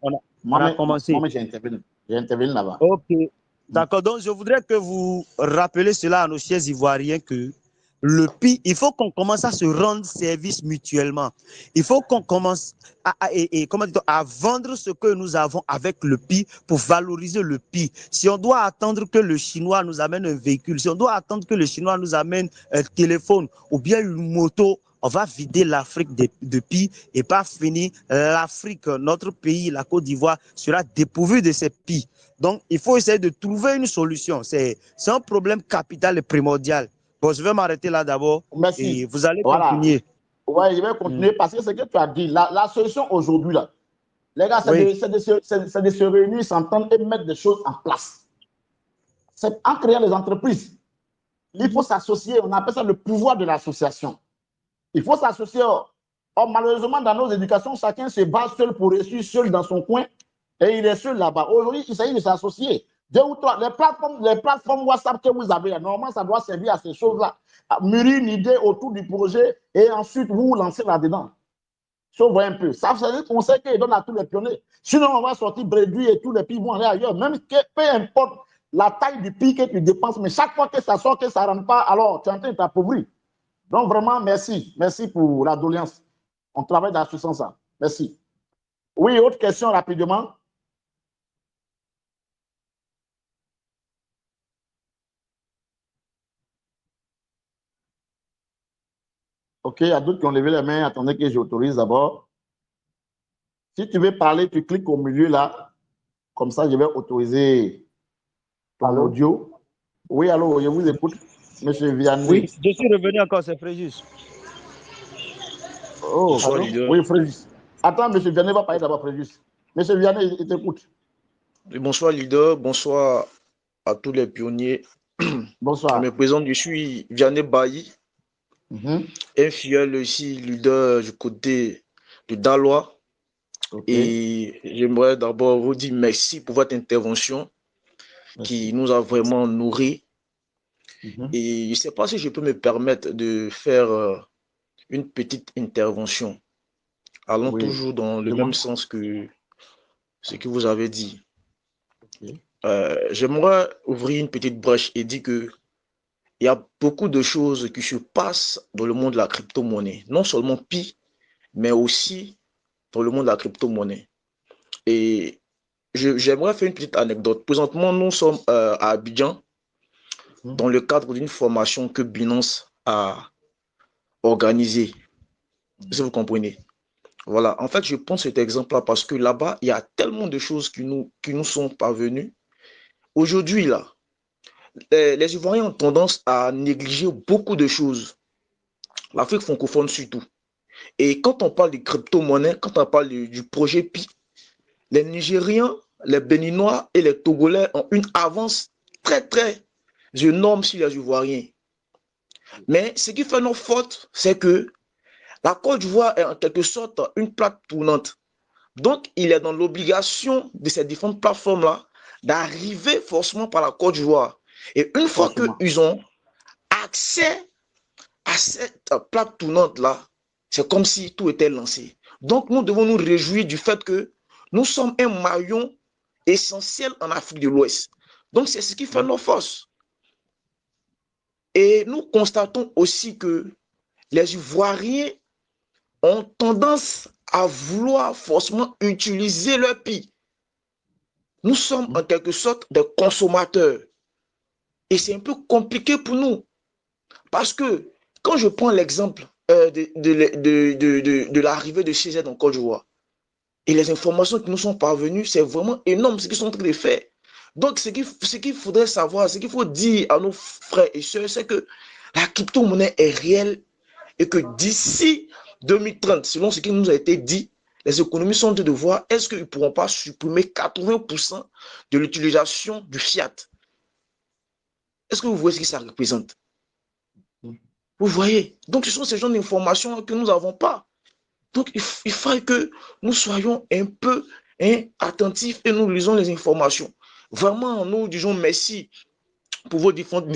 on a commencé. Moi, j'ai intervenu. J'ai intervenu là-bas. Ok. D'accord. Donc, je voudrais que vous rappelez cela à nos chers Ivoiriens que le PI, il faut qu'on commence à se rendre service mutuellement. Il faut qu'on commence à vendre ce que nous avons avec le PI pour valoriser le PI. Si on doit attendre que le Chinois nous amène un véhicule, si on doit attendre que le Chinois nous amène un téléphone ou bien une moto, on va vider l'Afrique de PI et pas finir. L'Afrique, notre pays, la Côte d'Ivoire, sera dépourvu de ces PI. Donc, il faut essayer de trouver une solution. C'est un problème capital et primordial. Bon, je vais m'arrêter là d'abord. Merci. Et vous allez Voilà. continuer. Oui, je vais continuer parce que ce que tu as dit, la solution aujourd'hui, là, les gars, c'est de se réunir, s'entendre et mettre des choses en place. C'est en créant les entreprises. Il faut s'associer, on appelle ça le pouvoir de l'association. Il faut s'associer. Or, malheureusement, dans nos éducations, chacun se bat seul pour réussir, seul dans son coin, et il est seul là-bas. Aujourd'hui, il s'agit de s'associer. 2 ou 3, les plateformes WhatsApp que vous avez, normalement, ça doit servir à ces choses-là. Mûrir une idée autour du projet et ensuite vous vous lancez là-dedans. Si on voit un peu. Ça, c'est un conseil qu'il donne à tous les pionniers. Sinon, on va sortir Bréduit et tous les pays vont aller ailleurs. Même que, peu importe la taille du pays que tu dépenses, mais chaque fois que ça sort, que ça ne rentre pas, alors tu es en train de t'appauvrir. Donc, vraiment, merci. Merci pour la doléance. On travaille dans ce sens-là. Merci. Oui, autre question rapidement. OK, il y a d'autres qui ont levé les mains. Attendez que j'autorise d'abord. Si tu veux parler, tu cliques au milieu là. Comme ça, je vais autoriser ton audio. Oui, allô, je vous écoute. Monsieur Vianney. Oui, je suis revenu encore, c'est Fréjus. Oh, bonsoir, leader. Oui, Fréjus. Attends, monsieur Vianney va parler d'abord, Fréjus. Monsieur Vianney, il t'écoute. Bonsoir, leader. Bonsoir à tous les pionniers. Bonsoir. Je me présente, je suis Vianney Bailly, un fidèle aussi leader du côté de Dalois. Et j'aimerais d'abord vous dire merci pour votre intervention qui nous a vraiment nourris. Et je ne sais pas si je peux me permettre de faire une petite intervention. Allons toujours dans le même sens que ce que vous avez dit. J'aimerais ouvrir une petite brèche et dire que il y a beaucoup de choses qui se passent dans le monde de la crypto-monnaie. Non seulement Pi, mais aussi dans le monde de la crypto-monnaie. Et j'aimerais faire une petite anecdote. Présentement, nous sommes à Abidjan dans le cadre d'une formation que Binance a organisée. Si vous comprenez. Voilà. En fait, je prends cet exemple-là parce que là-bas, il y a tellement de choses qui nous sont parvenues. Aujourd'hui, là, les Ivoiriens ont tendance à négliger beaucoup de choses. L'Afrique francophone surtout. Et quand on parle des crypto-monnaies, quand on parle du projet Pi, les Nigériens, les Béninois et les Togolais ont une avance très, très énorme sur les Ivoiriens. Mais ce qui fait nos fautes, c'est que la Côte d'Ivoire est en quelque sorte une plaque tournante. Donc, il est dans l'obligation de ces différentes plateformes-là d'arriver forcément par la Côte d'Ivoire. Et une fois qu'ils ont accès à cette plaque tournante-là, c'est comme si tout était lancé. Donc, nous devons nous réjouir du fait que nous sommes un maillon essentiel en Afrique de l'Ouest. Donc, c'est ce qui fait nos forces. Et nous constatons aussi que les Ivoiriens ont tendance à vouloir forcément utiliser leur Pi. Nous sommes en quelque sorte des consommateurs. Et c'est un peu compliqué pour nous. Parce que quand je prends l'exemple de l'arrivée de CZ en Côte d'Ivoire, et les informations qui nous sont parvenues, c'est vraiment énorme ce qu'ils sont en train de faire. Donc, ce qu'il faudrait savoir, ce qu'il faut dire à nos frères et sœurs, c'est que la crypto-monnaie est réelle et que d'ici 2030, selon ce qui nous a été dit, les économies sont en train de voir est-ce qu'ils ne pourront pas supprimer 80% de l'utilisation du fiat. Est-ce que vous voyez ce que ça représente? Vous voyez? Donc, ce sont ces genres d'informations que nous n'avons pas. Donc, il faut que nous soyons un peu attentifs et nous lisons les informations. Vraiment, nous disons merci pour vos différentes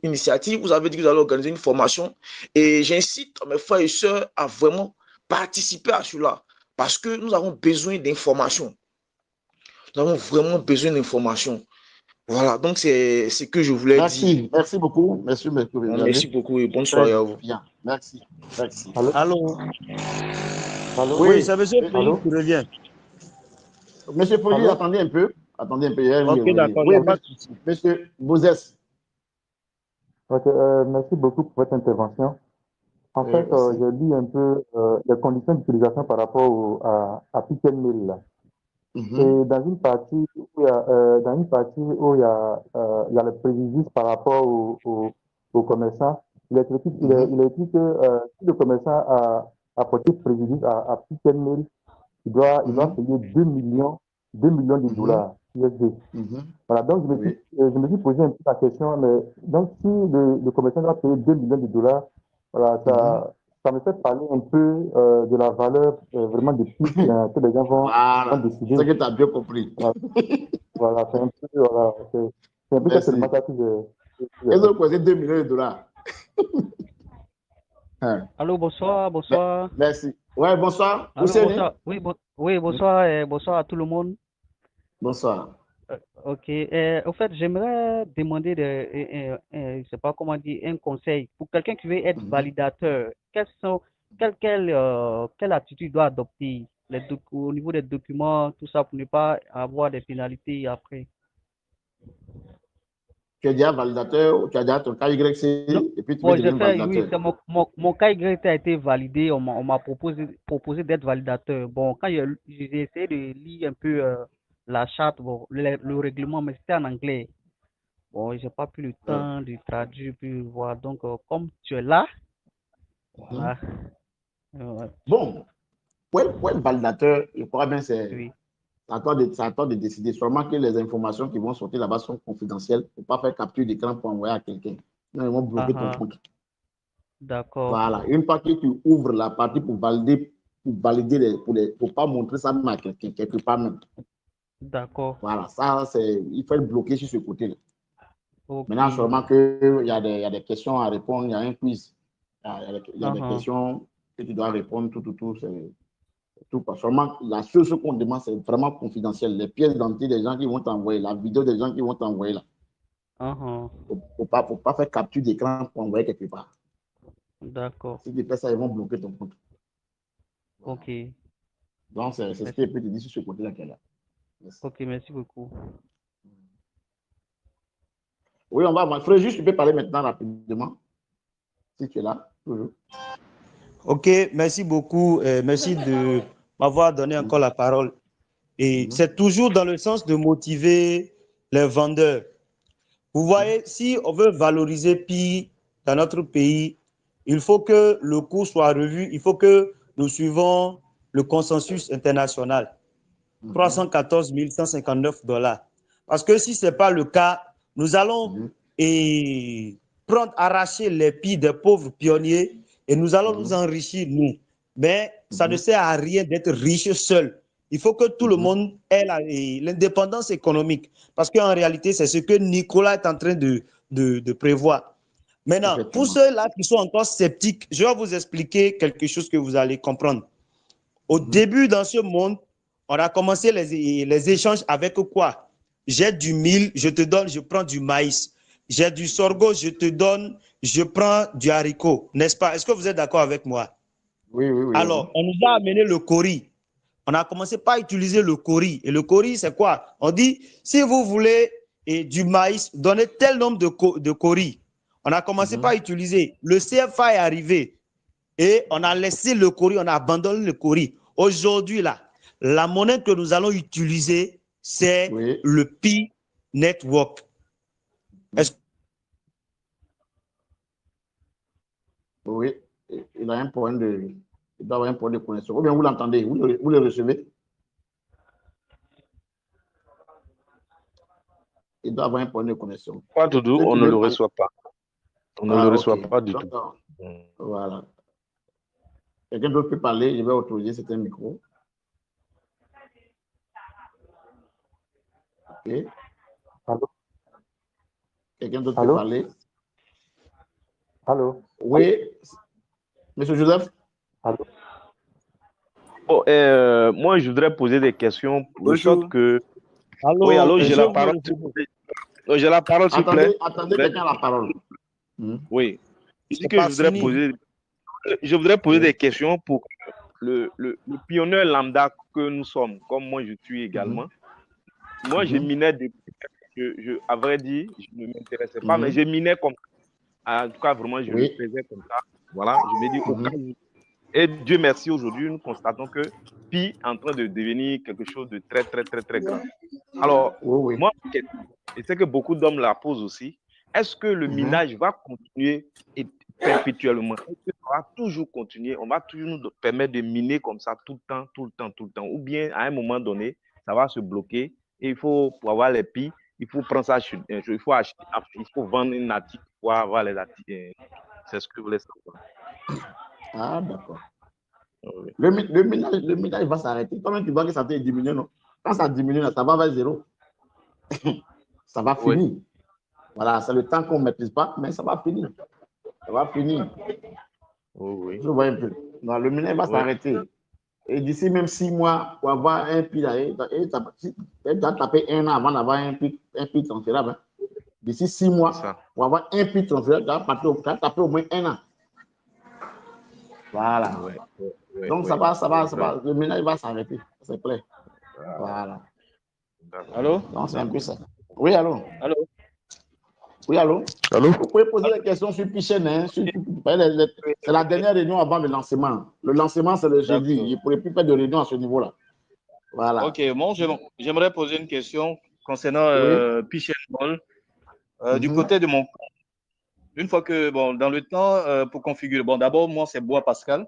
initiatives. Vous avez dit que vous allez organiser une formation et j'incite mes frères et sœurs à vraiment participer à cela parce que nous avons besoin d'informations. Nous avons vraiment besoin d'informations. Voilà, donc c'est ce que je voulais dire. Merci beaucoup. Merci beaucoup et bonne soirée à vous. Bien, merci. Allô? Oui, c'est monsieur Félix qui revient. Monsieur Félix, attendez un peu. Ok, d'accord, il n'y a pas de souci. Monsieur Bouzès. Merci beaucoup pour votre intervention. En fait, j'ai lu un peu les conditions d'utilisation par rapport à Pickle Mill. Et dans une partie où il y a le préjudice par rapport aux commerçants, il est écrit que si le commerçant a apporté préjudice à Pickle Mill, il doit payer 2 millions de dollars USD. Voilà, donc je me suis posé un peu la question, mais donc si le commerçant doit payer 2 millions de dollars, voilà, ça me fait parler un peu de la valeur vraiment de prix que les gens vont décider. C'est ce que tu as bien compris. Voilà, c'est un peu ça seulement ça que j'ai. Ils ont posé 2 millions de dollars. Allô, bonsoir. Merci. Ouais, bonsoir. Allô, bonsoir. Oui, bonsoir, bonsoir à tout le monde. Bonsoir. Ok. Au fait, j'aimerais demander, je sais pas comment dire, un conseil pour quelqu'un qui veut être validateur. Quelle attitude doit adopter au niveau des documents, tout ça, pour ne pas avoir des pénalités après? Tu es déjà validateur ou tu as déjà ton KYC et puis tu veux devenir validateur? Oui, mon KYC a été validé. On m'a proposé d'être validateur. Bon, quand j'ai essayé de lire un peu la charte, bon, le règlement, mais c'était en anglais. Bon, j'ai pas pris le temps de traduire puis voir. Donc, comme tu es là, voilà. Bon, pour être validateur, je crois bien c'est Oui. à toi de décider. Sûrement que les informations qui vont sortir là-bas sont confidentielles. Il ne faut pas faire capture d'écran pour envoyer à quelqu'un. Sinon, ils vont bloquer ton compte. D'accord. Voilà. Une fois que tu ouvres la partie pour valider pour pas montrer ça même à quelqu'un, quelque part même. D'accord. Voilà. Il faut être bloqué sur ce côté-là. Okay. Maintenant, sûrement qu'il y a des questions à répondre, il y a un quiz. Il y a des questions que tu dois répondre, tout. Tout pas. Seulement, la seule chose qu'on demande, c'est vraiment confidentiel. Les pièces d'identité des gens qui vont t'envoyer, la vidéo des gens qui vont t'envoyer là. Faut pas faire capture d'écran pour envoyer quelque part. D'accord. Si tu fais ça, ils vont bloquer ton compte. Ok. Donc, c'est ce que je peux te dire sur ce côté-là. Merci. Ok, merci beaucoup. Oui, on va. Frère, juste, tu peux parler maintenant rapidement, si tu es là, toujours. Ok, merci beaucoup. Merci de m'avoir donné encore la parole. Et c'est toujours dans le sens de motiver les vendeurs. Vous voyez, si on veut valoriser Pi dans notre pays, il faut que le cours soit revu, il faut que nous suivons le consensus international. 314 159 $. Parce que si ce n'est pas le cas, nous allons arracher les Pi des pauvres pionniers et nous allons nous enrichir, nous. Mais ça ne sert à rien d'être riche seul. Il faut que tout le monde ait l'indépendance économique. Parce qu'en réalité, c'est ce que Nicolas est en train de prévoir. Maintenant, pour ceux-là qui sont encore sceptiques, je vais vous expliquer quelque chose que vous allez comprendre. Au début, dans ce monde, on a commencé les échanges avec quoi? J'ai du mil, je te donne, je prends du maïs. J'ai du sorgho, je te donne, je prends du haricot. N'est-ce pas? Est-ce que vous êtes d'accord avec moi? Oui, oui, oui. Alors, on nous a amené le kori. On a commencé par utiliser le kori. Et le kori, c'est quoi? On dit, si vous voulez du maïs, donnez tel nombre de kori. On a commencé par utiliser. Le CFA est arrivé. Et on a laissé le kori, on a abandonné le kori. Aujourd'hui, là, la monnaie que nous allons utiliser, c'est le Pi Network. Oui, il a un problème il doit avoir un problème de connexion. Ou bien vous l'entendez, vous le recevez. Il doit avoir un problème de connexion. Pas tout doux, on ne le reçoit pas. On ne le reçoit pas du tout. Voilà. Quelqu'un d'autre peut parler, je vais autoriser certains micros. Ok. Allô? Quelqu'un d'autre peut parler? Allô? Oui. Monsieur Joseph? Allô? Bon, moi, je voudrais poser des questions de sorte que... Allô? Oui, allô, j'ai la parole. J'ai la parole, s'il vous plaît. Attendez, quelqu'un a la parole. Oui. Je voudrais poser des questions pour le pionnier lambda que nous sommes, comme moi je suis également. Moi, je minais à vrai dire, je ne m'intéressais pas, mais je minais comme ça. En tout cas, vraiment, je le faisais comme ça. Voilà, je me dis au cas où. Et Dieu merci, aujourd'hui, nous constatons que Pi est en train de devenir quelque chose de très, très, très, très grand. Alors, moi, et c'est que beaucoup d'hommes la posent aussi, est-ce que le minage va continuer perpétuellement? Est-ce que ça va toujours continuer? On va toujours nous permettre de miner comme ça tout le temps, tout le temps, tout le temps. Ou bien, à un moment donné, ça va se bloquer et il faut, pour avoir les Pi, il faut prendre ça, il faut vendre une natique pour avoir les natiques. C'est ce que je voulais savoir. Ah, d'accord. Oui. Le minage va s'arrêter. Toi-même, tu vois que ça va diminuer, non? Quand ça diminue, ça va vers zéro. Ça va finir. Voilà, c'est le temps qu'on ne maîtrise pas, mais ça va finir. Ça va finir. Oui. Je vois un peu. Non, le minage va s'arrêter. Et d'ici même 6 mois, pour avoir un Pi, tu as tapé 1 an avant d'avoir un Pi transférable. D'ici 6 mois, pour avoir un Pi transférable, tu as tapé au moins 1 an. Voilà. Donc, ça va, le minage va s'arrêter. C'est clair. Voilà. Allô? Donc, c'est un peu ça. Oui, allô? Allô? Oui, allô? Allô? Vous pouvez poser des questions sur Pichen. Hein, c'est la dernière réunion avant le lancement. Le lancement, c'est le jeudi. Il ne pourrait plus faire de réunion à ce niveau-là. Voilà. Ok, moi, j'aimerais poser une question concernant Pichen Mall. Du côté de mon compte, une fois que, bon, dans le temps, pour configurer, bon, d'abord, moi, c'est Bois Pascal.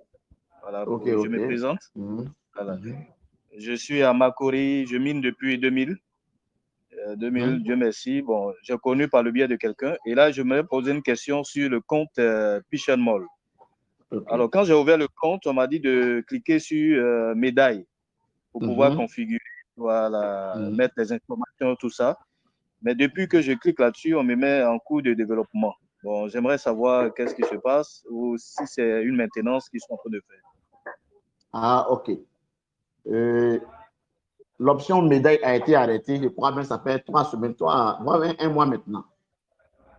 Voilà, je me présente. Voilà. Je suis à Makori, je mine depuis 2000. 2000, Dieu merci. Bon, j'ai connu par le biais de quelqu'un. Et là, je me posais une question sur le compte Pichen Mall. Alors, quand j'ai ouvert le compte, on m'a dit de cliquer sur médaille pour pouvoir configurer, voilà, mettre les informations, tout ça. Mais depuis que je clique là-dessus, on me met en cours de développement. Bon, j'aimerais savoir qu'est-ce qui se passe ou si c'est une maintenance qu'ils sont en train de faire. Ah, ok. L'option médaille a été arrêtée, je crois bien ça fait 3 semaines, 1 mois maintenant.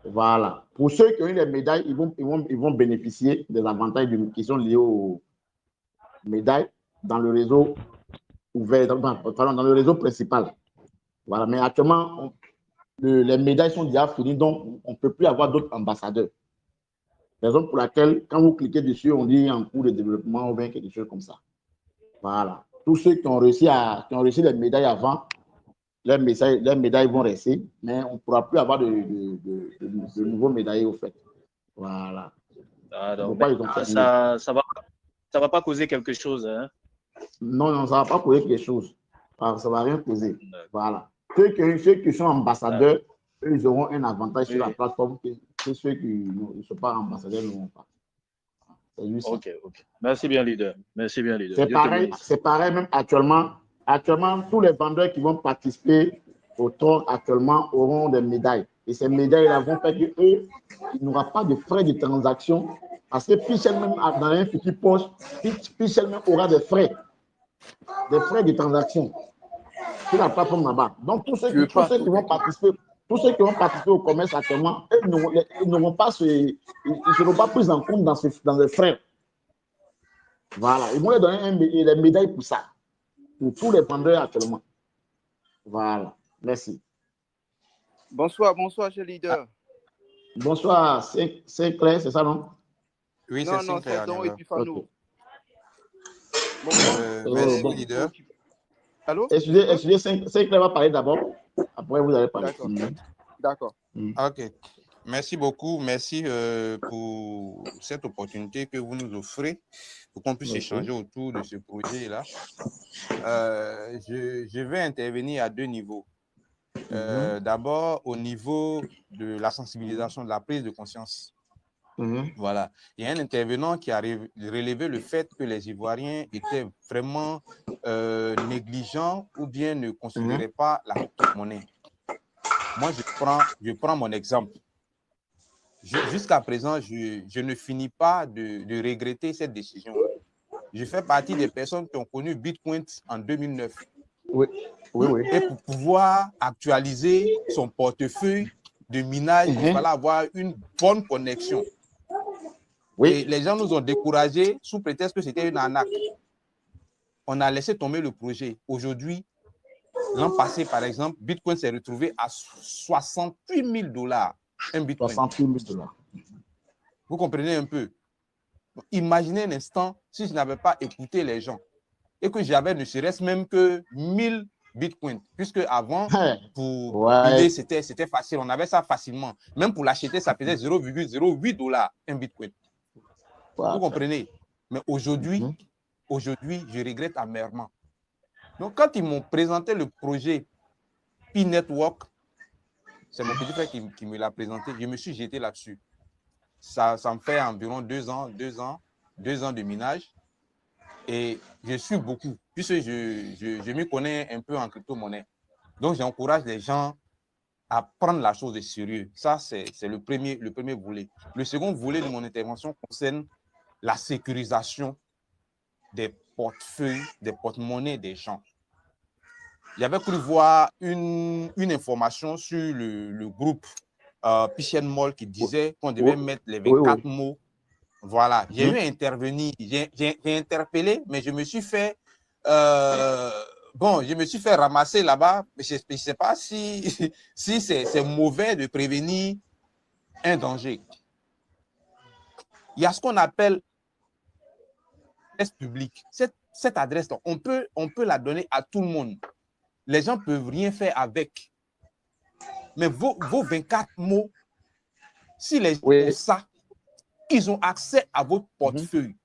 Voilà. Pour ceux qui ont eu les médailles, ils vont bénéficier des avantages qui sont liés aux médailles dans le réseau ouvert, dans le réseau principal. Voilà, mais actuellement, les médailles sont déjà finies, donc on ne peut plus avoir d'autres ambassadeurs. Raison pour laquelle, quand vous cliquez dessus, on dit en cours de développement ou bien quelque chose comme ça. Voilà. Tous ceux qui ont reçu les médailles avant, les médailles vont rester, mais on ne pourra plus avoir de nouveaux médaillés au fait. Voilà. Alors, ça va pas causer quelque chose, hein? Non, ça ne va pas causer quelque chose. Ça ne va rien causer. Voilà. Ceux qui sont ambassadeurs, eux, ils auront un avantage sur la plateforme que ceux qui ne sont pas ambassadeurs n'auront pas. Ok. Merci bien, leader. C'est pareil, même actuellement. Actuellement, tous les vendeurs qui vont participer au tour actuellement auront des médailles. Et ces médailles-là vont faire qu'eux, il n'y aura pas de frais de transaction. Parce que Pichel, même dans un petit poste, Pichel même aura des frais de transaction sur la plateforme là-bas. Donc, tous ceux qui vont participer au commerce actuellement, ils n'auront pas ils ne seront pas pris en compte dans les frais. Voilà. Ils vont leur donner les médailles pour ça. Pour tous les vendeurs actuellement. Voilà. Merci. Bonsoir, cher leader. Bonsoir. C'est clair, c'est ça, non? Oui, c'est Non, clair. c'est Don Epifano. Okay. Merci, leader. Allô? Excusez, c'est clair va parler d'abord. Après, vous allez parler. D'accord. Ok. Merci beaucoup. Merci pour cette opportunité que vous nous offrez pour qu'on puisse échanger autour de ce projet-là. Je vais intervenir à deux niveaux. D'abord, au niveau de la sensibilisation, de la prise de conscience. Voilà. Il y a un intervenant qui a relevé le fait que les Ivoiriens étaient vraiment négligents ou bien ne considéraient pas la monnaie. Moi, je prends mon exemple. Jusqu'à présent, je ne finis pas de regretter cette décision. Je fais partie des personnes qui ont connu Bitcoin en 2009. Oui. Et pour pouvoir actualiser son portefeuille de minage, il fallait avoir une bonne connexion. Oui. Et les gens nous ont découragés sous prétexte que c'était une arnaque. On a laissé tomber le projet. Aujourd'hui, l'an passé, par exemple, Bitcoin s'est retrouvé à $68 000 un Bitcoin. $68 000. Vous comprenez un peu? Imaginez un instant si je n'avais pas écouté les gens et que j'avais ne serait-ce même que 1000 Bitcoins, puisque avant, pour payer, c'était facile. On avait ça facilement. Même pour l'acheter, ça faisait $0,08 un Bitcoin. Vous comprenez? Mais aujourd'hui, je regrette amèrement. Donc, quand ils m'ont présenté le projet P-Network, c'est mon petit frère qui me l'a présenté, je me suis jeté là-dessus. Ça me fait environ 2 ans de minage. Et je suis beaucoup, puisque je m'y connais un peu en crypto-monnaie. Donc, j'encourage les gens à prendre la chose de sérieux. Ça, c'est le premier volet. Le second volet de mon intervention concerne la sécurisation des portefeuilles, des porte-monnaies des gens. J'avais cru voir une information sur le groupe Pichel Moll qui disait qu'on devait mettre les 24 mots. Voilà, j'ai eu à intervenir, j'ai interpellé, mais je me suis fait ramasser là-bas. Je ne sais pas si c'est mauvais de prévenir un danger. Il y a ce qu'on appelle l'adresse publique. Cette adresse-là, on peut la donner à tout le monde. Les gens ne peuvent rien faire avec. Mais vos 24 mots, si les gens ont ça, ils ont accès à votre portefeuille.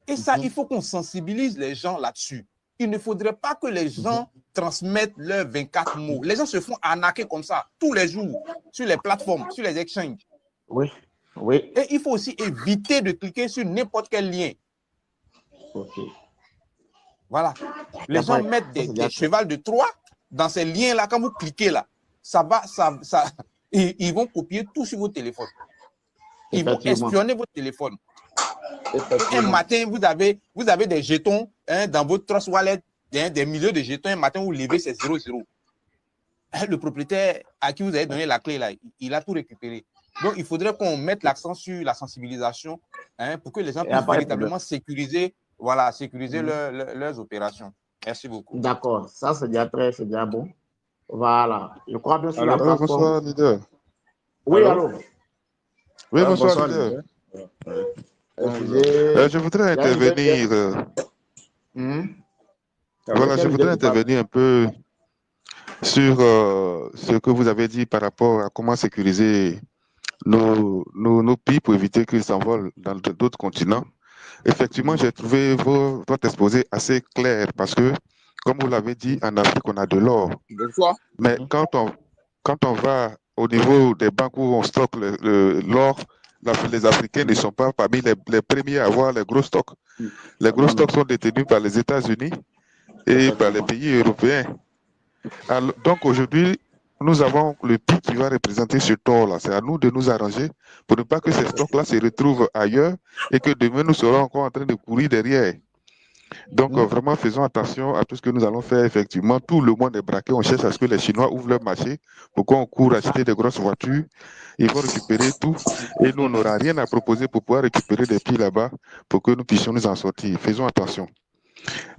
Et ça, il faut qu'on sensibilise les gens là-dessus. Il ne faudrait pas que les gens transmettent leurs 24 mots. Les gens se font arnaquer comme ça tous les jours sur les plateformes, sur les exchanges. Oui. Et il faut aussi éviter de cliquer sur n'importe quel lien. Voilà. Les gens mettent des chevals de Troie dans ces liens-là. Quand vous cliquez là, ils vont copier tout sur vos téléphones. Ils vont espionner votre téléphone. Un matin, vous avez des jetons dans votre Trust Wallet, des milliers de jetons. Un matin, vous levez, c'est 0,0. Le propriétaire à qui vous avez donné la clé, là, il a tout récupéré. Donc, il faudrait qu'on mette l'accent sur la sensibilisation pour que les gens puissent véritablement sécuriser leurs opérations. Merci beaucoup. D'accord, ça c'est déjà bon. Voilà, je crois bien sur la Alors, plateforme. bonsoir, leader. Oui, Allô? allô? Oui, bonsoir, bonsoir, leader. J'ai- Je voudrais il y a une- intervenir. Voilà, je Quel voudrais leader qui parle? intervenir un peu sur ce que vous avez dit par rapport à comment sécuriser nos pays pour éviter qu'ils s'envolent dans d'autres continents. Effectivement, j'ai trouvé votre exposé assez clair parce que, comme vous l'avez dit, en Afrique, on a de l'or. Bonsoir. Mais quand on va au niveau des banques où on stocke l'or, les Africains ne sont pas parmi les premiers à avoir les gros stocks. Les gros stocks sont détenus par les États-Unis et par les pays européens. Alors, donc aujourd'hui, nous avons le PIB qui va représenter ce tort-là. C'est à nous de nous arranger pour ne pas que ces stocks-là se retrouvent ailleurs et que demain nous serons encore en train de courir derrière. Donc vraiment, faisons attention à tout ce que nous allons faire. Effectivement, tout le monde est braqué. On cherche à ce que les Chinois ouvrent leur marché pour qu'on court acheter des grosses voitures. Ils vont récupérer tout et nous, on n'aura rien à proposer pour pouvoir récupérer des pieds là-bas pour que nous puissions nous en sortir. Faisons attention.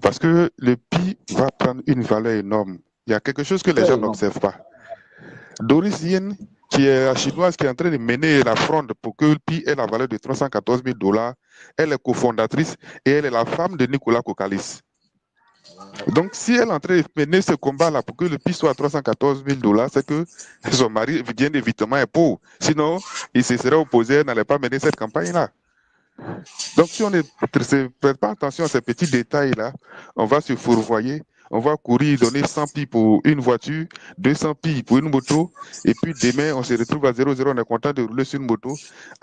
Parce que le PI va prendre une valeur énorme. Il y a quelque chose que les gens n'observent pas. Doris Yen, qui est la chinoise, qui est en train de mener la fronde pour que le PI ait la valeur de 314 000 $, elle est cofondatrice et elle est la femme de Nicolas Kokalis. Donc, si elle est en train de mener ce combat-là pour que le PI soit à 314 000 $, c'est que son mari, bien évidemment, est pauvre. Sinon, il se serait opposé, elle n'allait pas mener cette campagne-là. Donc, si on ne prête pas attention à ces petits détails-là, on va se fourvoyer, on va courir, donner 100 pi pour une voiture, 200 pi pour une moto, et puis demain, on se retrouve à 0,0, on est content de rouler sur une moto,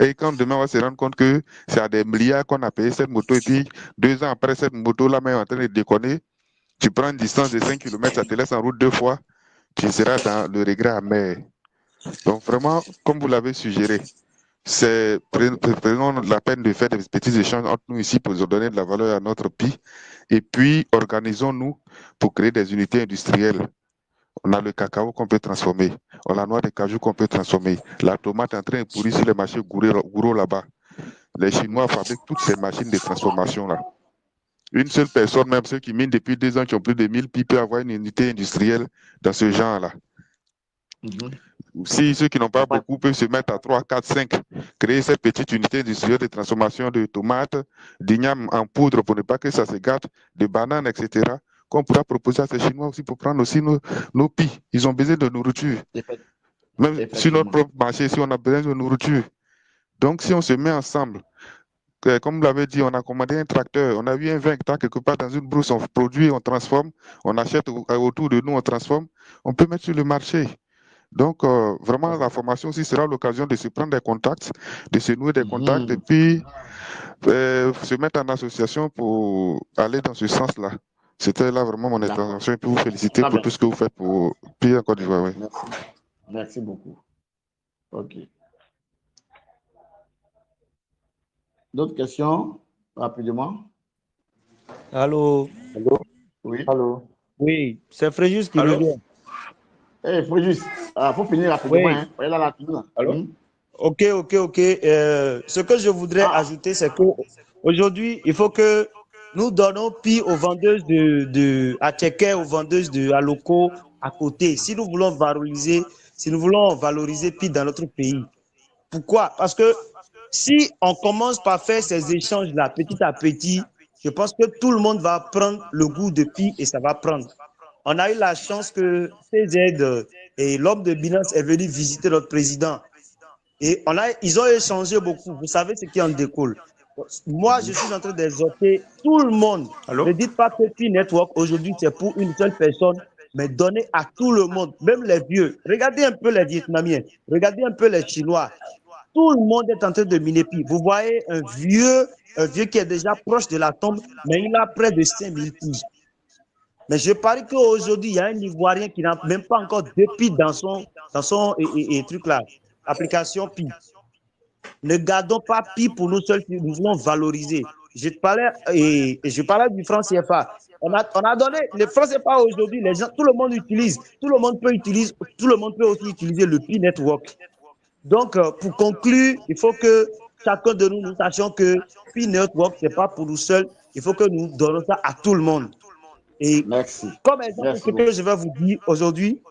et quand demain, on va se rendre compte que c'est à des milliards qu'on a payé cette moto, et puis 2 ans après, cette moto-là, même en train de déconner, tu prends une distance de 5 km, ça te laisse en route 2 fois, tu seras dans le regret amer. Donc vraiment, comme vous l'avez suggéré, prenons la peine de faire des petits échanges entre nous ici pour donner de la valeur à notre pays. Et puis, organisons-nous pour créer des unités industrielles. On a le cacao qu'on peut transformer. On a la noix de cajou qu'on peut transformer. La tomate est en train de pourrir sur les marchés gourou là-bas. Les Chinois fabriquent toutes ces machines de transformation-là. Une seule personne, même ceux qui minent depuis 2 ans, qui ont plus de 1000 pi, peut avoir une unité industrielle dans ce genre-là. Si ceux qui n'ont pas beaucoup peuvent se mettre à 3, 4, 5, créer cette petite unité industrielle de transformation de tomates, d'igname en poudre pour ne pas que ça se gâte, de bananes, etc., qu'on pourra proposer à ces Chinois aussi pour prendre aussi nos pis. Ils ont besoin de nourriture. Même sur notre propre marché, si on a besoin de nourriture. Donc, si on se met ensemble, comme vous l'avez dit, on a commandé un tracteur, on a eu un 20 hectares quelque part dans une brousse, on produit, on transforme, on achète autour de nous, on transforme, on peut mettre sur le marché. Donc, vraiment, la formation aussi sera l'occasion de se prendre des contacts, de se nouer des contacts et puis se mettre en association pour aller dans ce sens-là. C'était là vraiment mon intervention et puis vous féliciter pour tout ce que vous faites pour pays en Côte d'Ivoire. Oui. Merci beaucoup. OK. D'autres questions, rapidement? Allô? Allô? Oui. Allô? Oui, c'est Fréjus qui revient. Eh, Fréjus, il faut finir rapidement. Oui. Hein. Là, la finir. Ok. Ce que je voudrais ajouter, c'est que aujourd'hui, il faut que nous donnons pi aux vendeuses à Tchéké, aux vendeuses à Loco à côté. Si nous voulons valoriser pi dans notre pays. Pourquoi? Parce que si on commence par faire ces échanges-là petit à petit, je pense que tout le monde va prendre le goût de pi et ça va prendre. On a eu la chance que CZ et l'homme de Binance est venu visiter notre président. Et ils ont échangé beaucoup. Vous savez ce qui en découle. Moi, je suis en train d'exhorter tout le monde. Ne dites pas que Pi Network, aujourd'hui, c'est pour une seule personne, mais donnez à tout le monde, même les vieux. Regardez un peu les Vietnamiens, regardez un peu les Chinois. Tout le monde est en train de miner Pi. Vous voyez un vieux qui est déjà proche de la tombe, mais il a près de 5000 Pi. Mais je parie qu'aujourd'hui, il y a un Ivoirien qui n'a même pas encore 2 Pi dans son truc là, application Pi. Ne gardons pas Pi pour nous seuls, nous voulons valoriser. Je parlais du franc CFA. On a donné le franc CFA aujourd'hui, les gens, tout le monde utilise, tout le monde peut aussi utiliser le Pi Network. Donc, pour conclure, il faut que chacun de nous sachions que Pi Network, ce n'est pas pour nous seuls, il faut que nous donnons ça à tout le monde. Et Merci. comme exemple, Merci ce que je vais vous dire aujourd'hui,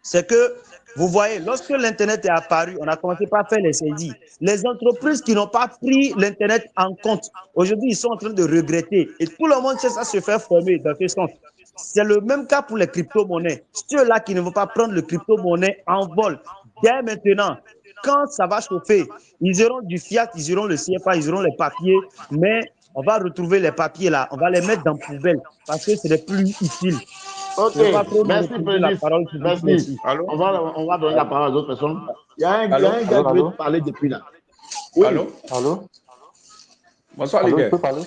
c'est que vous voyez, lorsque l'Internet est apparu, on a commencé par faire les saisies. Les entreprises qui n'ont pas pris l'Internet en compte, aujourd'hui, ils sont en train de regretter. Et tout le monde cherche à se faire former dans ce sens. C'est le même cas pour les crypto-monnaies. Ceux-là qui ne vont pas prendre le crypto-monnaie en vol, dès maintenant, quand ça va chauffer, ils auront du fiat, ils auront le CFA, ils auront les papiers, mais on va retrouver les papiers là, on va les mettre dans la poubelle parce que ce n'est plus utile. Ok, Je ne vais pas trop merci monopoliser la Frédéric. parole. Merci. Allô? On va donner la parole à d'autres personnes. Il y a un Allô? gars qui veut parler depuis là. Oui. Allô? Bonsoir, Allô, je leader. peux parler?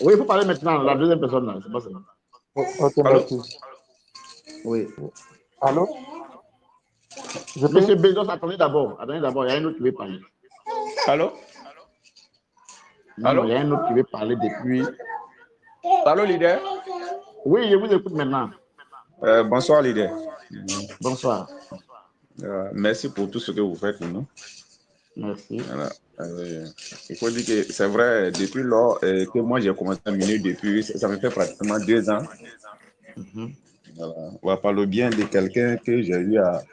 Oui, il faut parler maintenant, la deuxième personne là. C'est pas ça. Ok, Allô? merci. Oui. Allô? Je peux? Monsieur Bezos, attendez d'abord. Attendez d'abord, il y a un autre qui veut parler. Allô? Non, Allô? il y a un autre qui veut parler depuis. Allô, leader? Oui, je vous écoute maintenant. Bonsoir, leader. Bonsoir. Merci pour tout ce que vous faites pour nous. Merci. Voilà. Il faut dire que c'est vrai, depuis lors que moi j'ai commencé à miner depuis, ça me fait pratiquement 2 ans. Voilà. On va parler bien de quelqu'un que j'ai eu à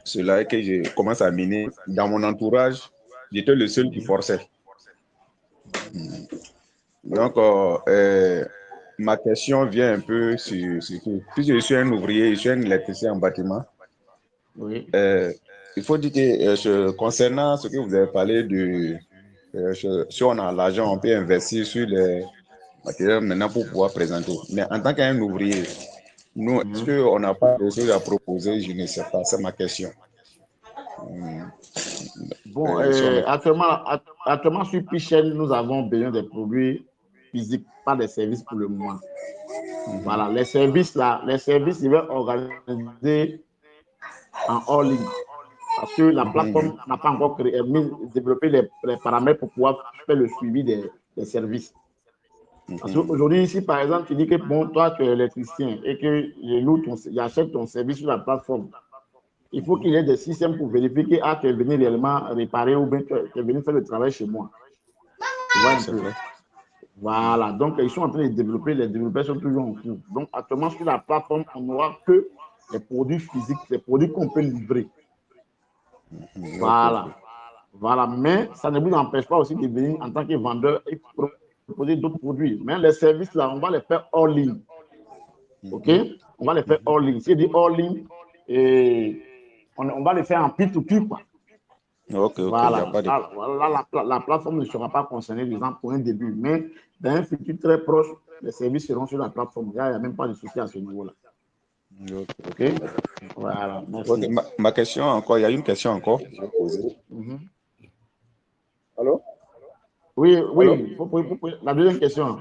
cela et que je commence à miner. Dans mon entourage, j'étais le seul qui forçait. Donc, ma question vient un peu sur tout. Puisque je suis un ouvrier, je suis un électricien en bâtiment. Oui. Il faut dire que concernant ce que vous avez parlé de si on a l'argent, on peut investir sur les matériels maintenant pour pouvoir présenter. Mais en tant qu'un ouvrier, nous, est-ce qu'on n'a pas de choses à proposer? Je ne sais pas, c'est ma question. Bon, actuellement sur Pichel, nous avons besoin des produits physiques, pas des services pour le moment. Voilà, les services là, ils veulent organiser en hors ligne. Parce que la plateforme n'a pas encore développé les paramètres pour pouvoir faire le suivi des services. Parce qu'aujourd'hui, si par exemple, tu dis que bon, toi, tu es électricien et que j'achète ton service sur la plateforme, il faut qu'il y ait des systèmes pour vérifier que tu es venu réellement réparer ou bien tu es venu faire le travail chez moi. Tu vois un peu. Voilà, donc ils sont en train de développer, les développeurs sont toujours en cours. Donc actuellement, sur la plateforme, on n'aura que les produits physiques, les produits qu'on peut livrer. Voilà. Voilà, mais ça ne vous empêche pas aussi de venir en tant que vendeur et proposer d'autres produits. Mais les services là, on va les faire hors ligne. OK? On va les faire hors ligne. Si je dis hors ligne, on va les faire en P2P, quoi. Voilà. La plateforme ne sera pas concernée, disons, pour un début. Mais dans un futur très proche, les services seront sur la plateforme. Il n'y a même pas de souci à ce niveau-là. OK? Voilà. Merci. Ma question encore, il y a une question encore que je vais poser. Allô? Oui, Allô? La deuxième question.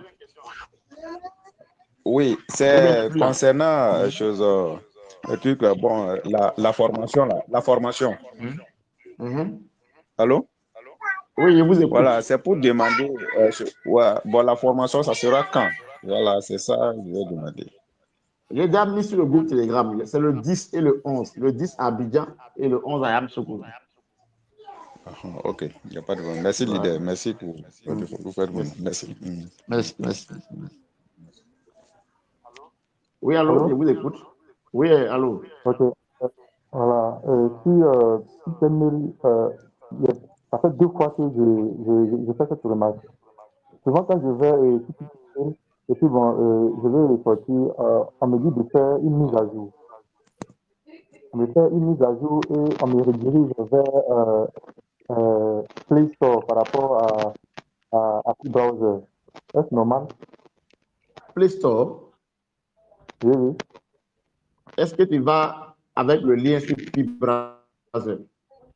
Oui, c'est concernant le truc, bon, la formation, là. La formation. Allô? Oui, je vous écoute. Voilà, c'est pour demander, bon, la formation, ça sera quand? Voilà, c'est ça que je vais demander. J'ai déjà mis sur le groupe Telegram. C'est le 10 et le 11. Le 10 à Abidjan et le 11 à Yamoussoukro. Ok, il n'y a pas de problème. Merci, leader. Merci pour vous faire bon. Merci. Merci. Oui, allô, je vous écoute. Oui, allô. Ok. Voilà. Si ça fait 2 fois que je fais cette remarque. Souvent, quand je vais et puis bon, je vais sortir, on me dit de faire une mise à jour. On me fait une mise à jour et on me redirige vers Play Store par rapport à Browser. Est-ce normal? Play Store? Oui. Est-ce que tu vas avec le lien sur Browser?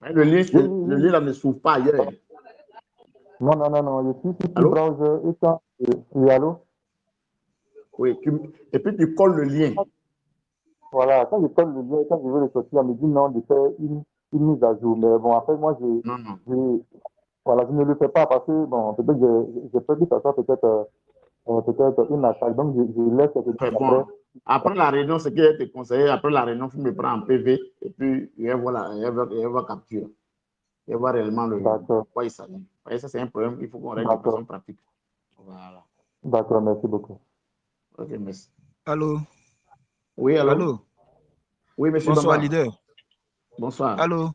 Le lien là ne s'ouvre pas ailleurs. Non, je suis sur Browser et quand... Oui, allô? Oui, et puis tu colles le lien. Voilà, quand je colle le lien, quand je veux le sortir, on me dit non de faire une mise à jour. Mais bon, après, moi, voilà, je ne le fais pas parce que, bon, peut-être j'ai peur que ça soit peut-être une attaque. Donc, je laisse bon. Après la réunion, ce qui a été conseillé, après la réunion, il me prend en PV et puis il va capturer. Il va réellement quoi il s'agit. Ça, c'est un problème, il faut qu'on règle de façon pratique. Voilà. D'accord, merci beaucoup. Ok, merci. Allô? Oui, allô? Allô? Oui, monsieur Bonsoir, Bamba. leader. Bonsoir. Allô?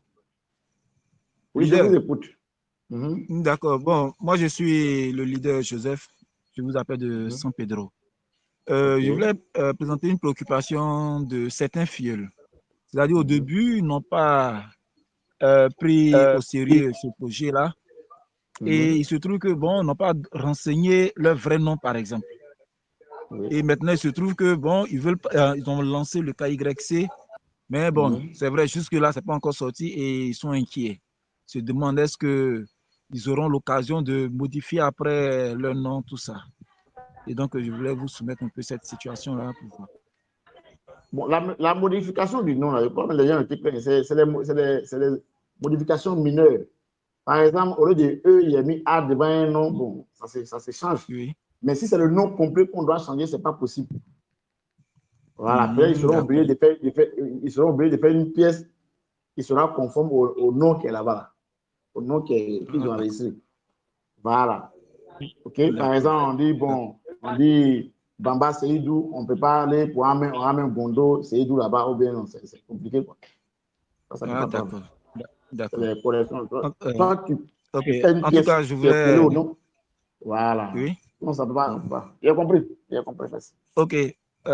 Oui, je Leader. vous écoute. D'accord. Bon, moi, je suis le leader Joseph. Je vous appelle de San Pedro. Je voulais présenter une préoccupation de certains filleuls. C'est-à-dire, au début, ils n'ont pas pris au sérieux ce projet-là. Et il se trouve que, bon, ils n'ont pas renseigné leur vrai nom, par exemple. Et maintenant, il se trouve que, bon, ils ont lancé le KYC. Mais bon, c'est vrai, jusque-là, ce n'est pas encore sorti et ils sont inquiets. Ils se demandent est-ce qu'ils auront l'occasion de modifier après leur nom, tout ça. Et donc, je voulais vous soumettre un peu cette situation-là pour voir. Bon, la modification du nom, là, comme les gens ont c'est les modifications mineures. Par exemple, au lieu de E, il y a mis A devant un nom, bon, ça se change. Oui. Mais si c'est le nom complet qu'on doit changer, ce n'est pas possible. Voilà, après, ils seront obligés de faire une pièce qui sera conforme au nom qui est là-bas, là, au nom qu'ils ont enregistré. Voilà. OK? Par exemple, on dit Bamba Seydou, on ne peut pas aller pour un Gondo, Seydou là-bas, ou bien non, c'est compliqué, quoi. Ça D'accord. D'accord. Les corrections. Toi, tu okay. fais une En pièce tout cas, je qui est collée voulais... au nom. Voilà. Oui. Non, ça ne peut pas. J'ai compris. Merci. OK.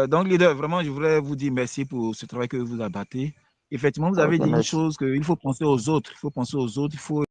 Donc, leader, vraiment, je voulais vous dire merci pour ce travail que vous abattez. Effectivement, vous avez dit une chose qu'il faut penser aux autres. Il faut penser aux autres. Il faut